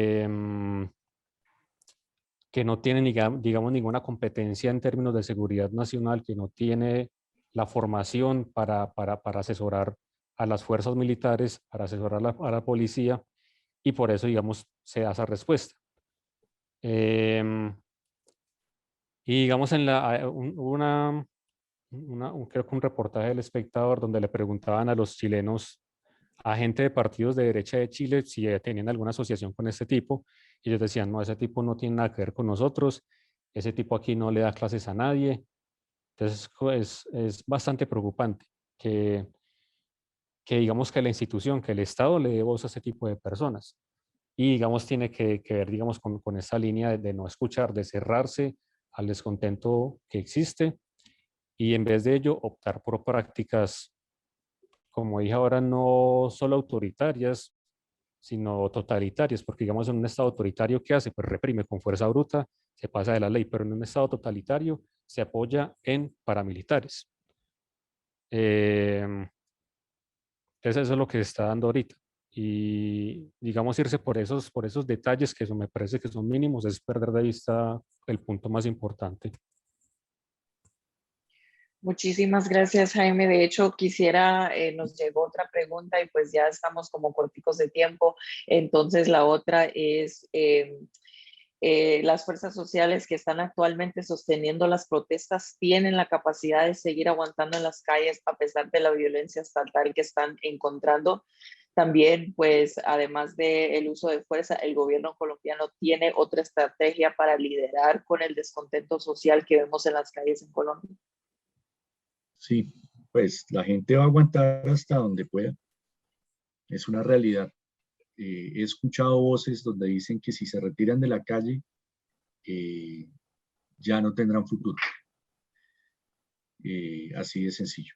no tienen, digamos, ninguna competencia en términos de seguridad nacional, que no tiene la formación para asesorar a las fuerzas militares, para asesorar a la policía, y por eso, digamos, se da esa respuesta. Y digamos, creo que un reportaje del Espectador donde le preguntaban a los chilenos, a gente de partidos de derecha de Chile, si tenían alguna asociación con este tipo, y ellos decían, no, ese tipo no tiene nada que ver con nosotros, ese tipo aquí no le da clases a nadie. Entonces es bastante preocupante que digamos que la institución, que el Estado le dé voz a ese tipo de personas. Y digamos tiene que ver, digamos, con esa línea de no escuchar, de cerrarse al descontento que existe, y en vez de ello optar por prácticas, como dije ahora, no solo autoritarias, sino totalitarias, porque digamos en un Estado autoritario, ¿qué hace? Pues reprime con fuerza bruta, se pasa de la ley, pero en un Estado totalitario se apoya en paramilitares. Entonces eso es lo que se está dando ahorita. Y digamos irse por esos detalles que eso me parece que son mínimos, es perder de vista el punto más importante. Muchísimas gracias, Jaime. De hecho, nos llegó otra pregunta y pues ya estamos como corticos de tiempo. Entonces, la otra es, las fuerzas sociales que están actualmente sosteniendo las protestas tienen la capacidad de seguir aguantando en las calles a pesar de la violencia estatal que están encontrando. También, pues, además del uso de fuerza, el gobierno colombiano tiene otra estrategia para liderar con el descontento social que vemos en las calles en Colombia. Sí, pues la gente va a aguantar hasta donde pueda. Es una realidad. He escuchado voces donde dicen que si se retiran de la calle, ya no tendrán futuro. Así de sencillo.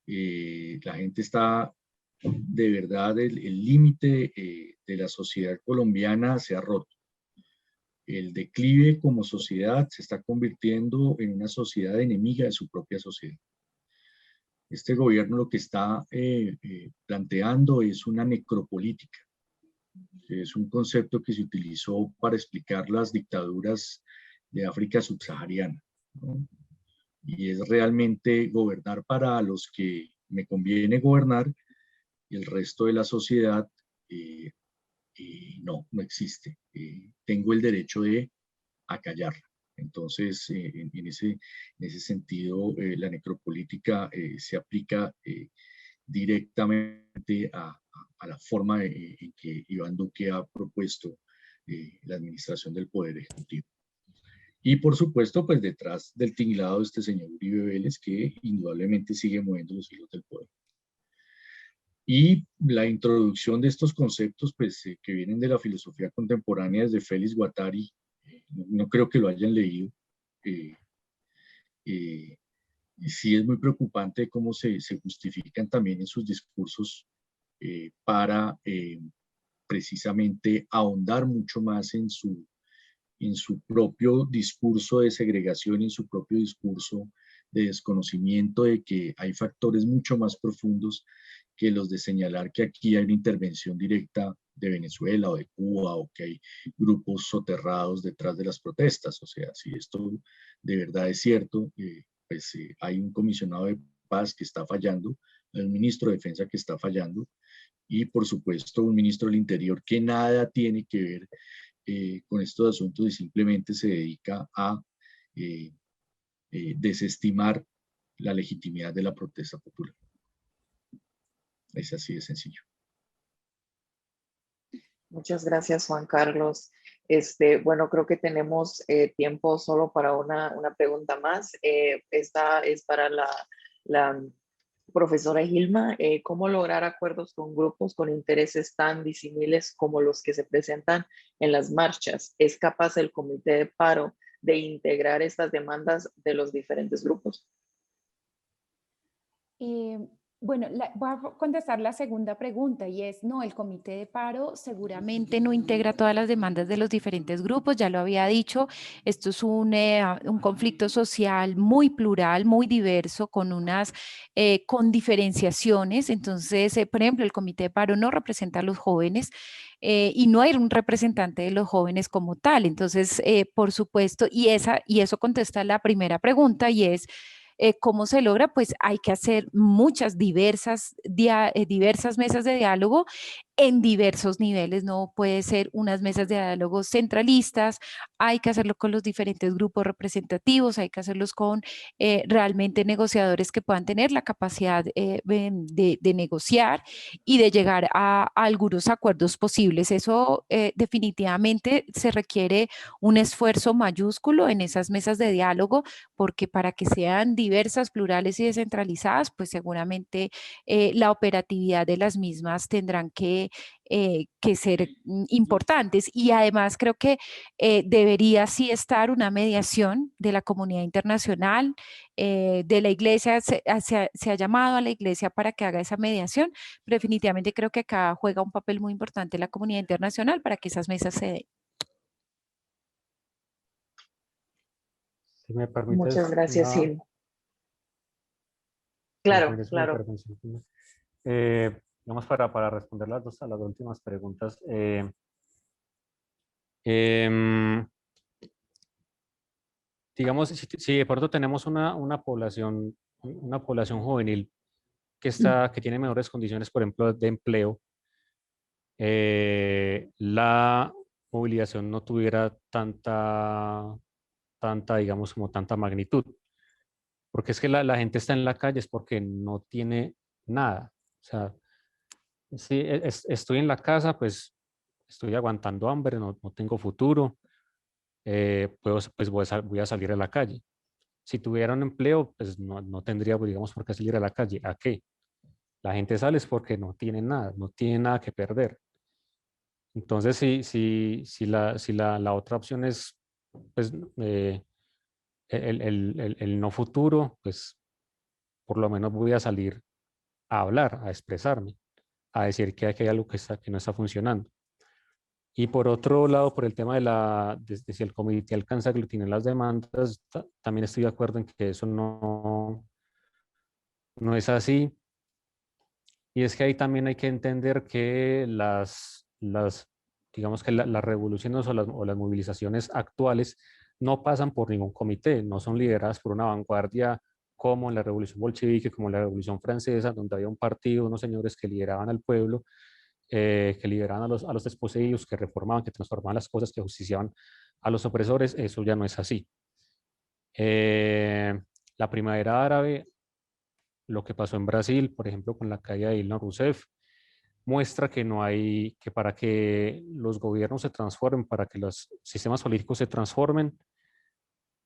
La gente está, de verdad, el límite de la sociedad colombiana se ha roto. El declive como sociedad se está convirtiendo en una sociedad enemiga de su propia sociedad. Este gobierno lo que está planteando es una necropolítica. Es un concepto que se utilizó para explicar las dictaduras de África subsahariana, ¿no? Y es realmente gobernar para los que me conviene gobernar, y el resto de la sociedad no existe. Tengo el derecho de acallarla. Entonces, en ese sentido, la necropolítica se aplica directamente a la forma en que Iván Duque ha propuesto la administración del Poder Ejecutivo. Y por supuesto, pues detrás del tinglado de este señor Uribe Vélez, que indudablemente sigue moviendo los hilos del poder. Y la introducción de estos conceptos, pues, que vienen de la filosofía contemporánea desde Félix Guattari, no creo que lo hayan leído. Sí es muy preocupante cómo se justifican también en sus discursos para precisamente ahondar mucho más en su propio discurso de segregación, en su propio discurso de desconocimiento de que hay factores mucho más profundos que los de señalar que aquí hay una intervención directa de Venezuela o de Cuba, o que hay grupos soterrados detrás de las protestas. O sea, si esto de verdad es cierto, pues hay un comisionado de paz que está fallando, hay un ministro de defensa que está fallando, y por supuesto un ministro del Interior que nada tiene que ver con estos asuntos y simplemente se dedica a desestimar la legitimidad de la protesta popular. Es así de sencillo. Muchas gracias, Juan Carlos. Bueno, creo que tenemos tiempo solo para una pregunta más. Esta es para la profesora Gilma. ¿Cómo lograr acuerdos con grupos con intereses tan disímiles como los que se presentan en las marchas? ¿Es capaz el comité de paro de integrar estas demandas de los diferentes grupos? Bueno, voy a contestar la segunda pregunta y es, no, el comité de paro seguramente no integra todas las demandas de los diferentes grupos, ya lo había dicho, esto es un conflicto social muy plural, muy diverso, con diferenciaciones. Entonces, por ejemplo, el comité de paro no representa a los jóvenes, y no hay un representante de los jóvenes como tal. Entonces, por supuesto, y eso contesta la primera pregunta, y es, ¿cómo se logra? Pues hay que hacer muchas diversas mesas de diálogo en diversos niveles. No puede ser unas mesas de diálogo centralistas, hay que hacerlo con los diferentes grupos representativos, hay que hacerlos con realmente negociadores que puedan tener la capacidad de negociar y de llegar a algunos acuerdos posibles. Eso definitivamente se requiere un esfuerzo mayúsculo en esas mesas de diálogo, porque para que sean diversas, plurales y descentralizadas, pues seguramente la operatividad de las mismas tendrán que ser importantes. Y además creo que debería sí estar una mediación de la comunidad internacional, de la iglesia. Se ha llamado a la iglesia para que haga esa mediación, pero definitivamente creo que acá juega un papel muy importante la comunidad internacional para que esas mesas se den. Si me Muchas permites gracias, una... Gilma. Claro, claro. Vamos para responder a las últimas preguntas. Digamos, si de pronto tenemos una población juvenil que tiene mejores condiciones, por ejemplo, de empleo, la movilización no tuviera tanta, digamos, como tanta magnitud. Porque es que la gente está en la calle es porque no tiene nada. O sea, si estoy en la casa, pues estoy aguantando hambre, no tengo futuro, pues voy a salir a la calle. Si tuviera un empleo, pues no tendría, pues, digamos, por qué salir a la calle. ¿A qué? La gente sale es porque no tiene nada que perder. Entonces, si la otra opción es, pues, el no futuro, pues por lo menos voy a salir a hablar, a expresarme, a decir que hay algo que no está funcionando. Y por otro lado, por el tema de si el comité alcanza a aglutinar las demandas, también estoy de acuerdo en que eso no es así. Y es que ahí también hay que entender que digamos que las revoluciones o las movilizaciones actuales no pasan por ningún comité, no son lideradas por una vanguardia como en la Revolución Bolchevique, como en la Revolución Francesa, donde había un partido, unos señores que lideraban al pueblo, que lideraban a los desposeídos, que reformaban, que transformaban las cosas, que justiciaban a los opresores. Eso ya no es así. La primavera árabe, lo que pasó en Brasil, por ejemplo, con la caída de Dilma Rousseff, muestra que para que los gobiernos se transformen, para que los sistemas políticos se transformen,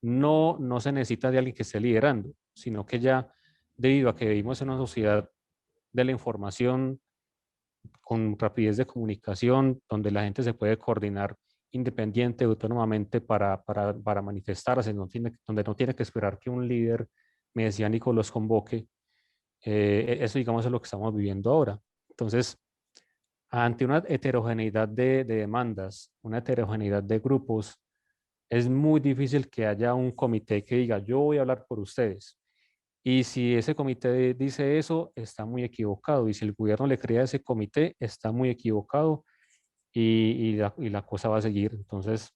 no se necesita de alguien que esté liderando, sino que ya, debido a que vivimos en una sociedad de la información, con rapidez de comunicación, donde la gente se puede coordinar independiente, autónomamente para manifestarse, donde no tiene que esperar que un líder mesiánico los convoque. Eso, digamos, es lo que estamos viviendo ahora. Entonces, ante una heterogeneidad de demandas, una heterogeneidad de grupos, es muy difícil que haya un comité que diga, yo voy a hablar por ustedes. Y si ese comité dice eso, está muy equivocado. Y si el gobierno le crea a ese comité, está muy equivocado. y la cosa va a seguir. Entonces,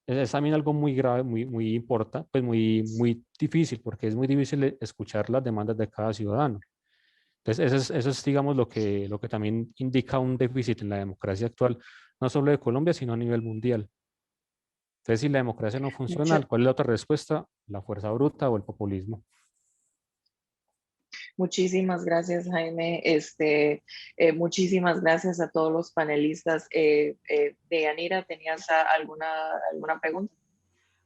es también algo muy grave, muy importante, pues muy difícil, porque es muy difícil escuchar las demandas de cada ciudadano. Entonces, eso es, digamos, lo que también indica un déficit en la democracia actual, no solo de Colombia, sino a nivel mundial. Entonces, si la democracia no funciona, ¿cuál es la otra respuesta? La fuerza bruta o el populismo. Muchísimas gracias, Jaime. Muchísimas gracias a todos los panelistas. Deyanira, ¿tenías alguna pregunta?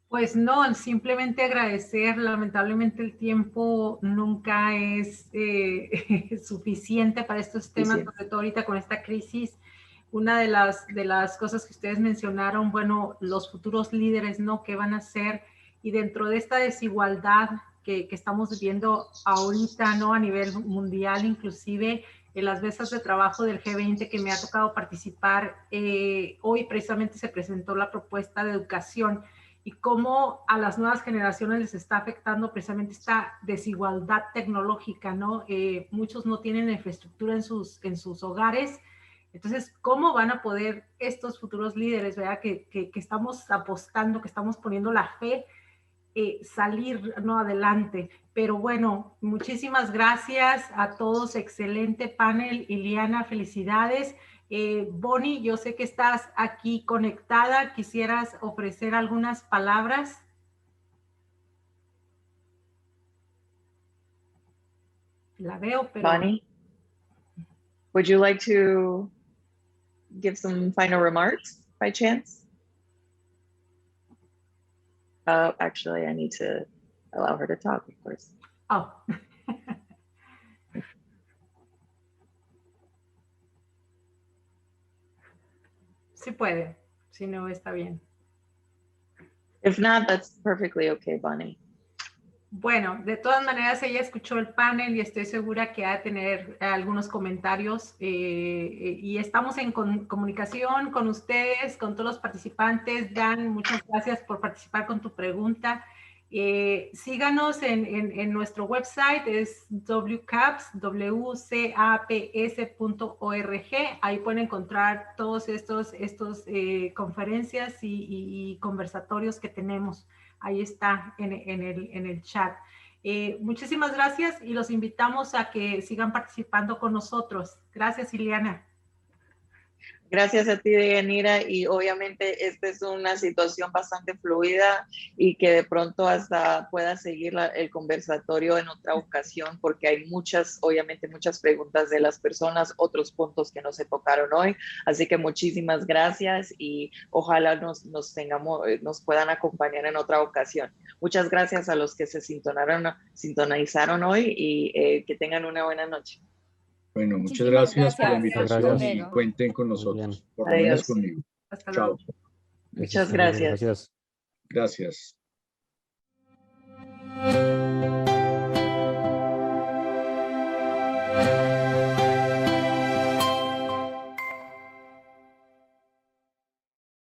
Pues no, simplemente agradecer. Lamentablemente el tiempo nunca es suficiente para estos temas, Sí. sobre todo ahorita con esta crisis. Una de las cosas que ustedes mencionaron, bueno, los futuros líderes, ¿no? ¿Qué van a hacer? Y dentro de esta desigualdad que estamos viviendo ahorita, ¿no? A nivel mundial, inclusive en las mesas de trabajo del G20 que me ha tocado participar, hoy precisamente se presentó la propuesta de educación y cómo a las nuevas generaciones les está afectando precisamente esta desigualdad tecnológica, ¿no? Muchos no tienen infraestructura en sus hogares. Entonces, ¿cómo van a poder estos futuros líderes, ¿verdad? Que estamos apostando, que estamos poniendo la fe, salir, ¿no? Adelante? Pero bueno, muchísimas gracias a todos. Excelente panel. Iliana, felicidades. Bonnie, yo sé que estás aquí conectada. ¿Quisieras ofrecer algunas palabras? La veo, pero... Bonnie, would you like to give some final remarks by chance? Actually, I need to allow her to talk, of course. Oh. Sí puede, si no está bien. If not, that's perfectly okay, Bonnie. Bueno, de todas maneras ella escuchó el panel y estoy segura que ha de tener algunos comentarios y estamos en comunicación con ustedes, con todos los participantes. Dan, muchas gracias por participar con tu pregunta. Síganos en nuestro website, es wcaps.org. Ahí pueden encontrar todos estos conferencias y conversatorios que tenemos. Ahí está en el chat. Muchísimas gracias y los invitamos a que sigan participando con nosotros. Gracias, Iliana. Gracias a ti, Deyanira, y obviamente esta es una situación bastante fluida y que de pronto hasta pueda seguir el conversatorio en otra ocasión porque hay obviamente muchas preguntas de las personas, otros puntos que no se tocaron hoy, así que muchísimas gracias y ojalá nos puedan acompañar en otra ocasión. Muchas gracias a los que se sintonizaron hoy y que tengan una buena noche. Bueno, muchas Muchísimas gracias por la gracias. invitación Hasta y luego. cuenten con Muy nosotros, bien. por lo menos Adiós. conmigo. Hasta Chao. luego. Muchas Muy bien, gracias. gracias. Gracias.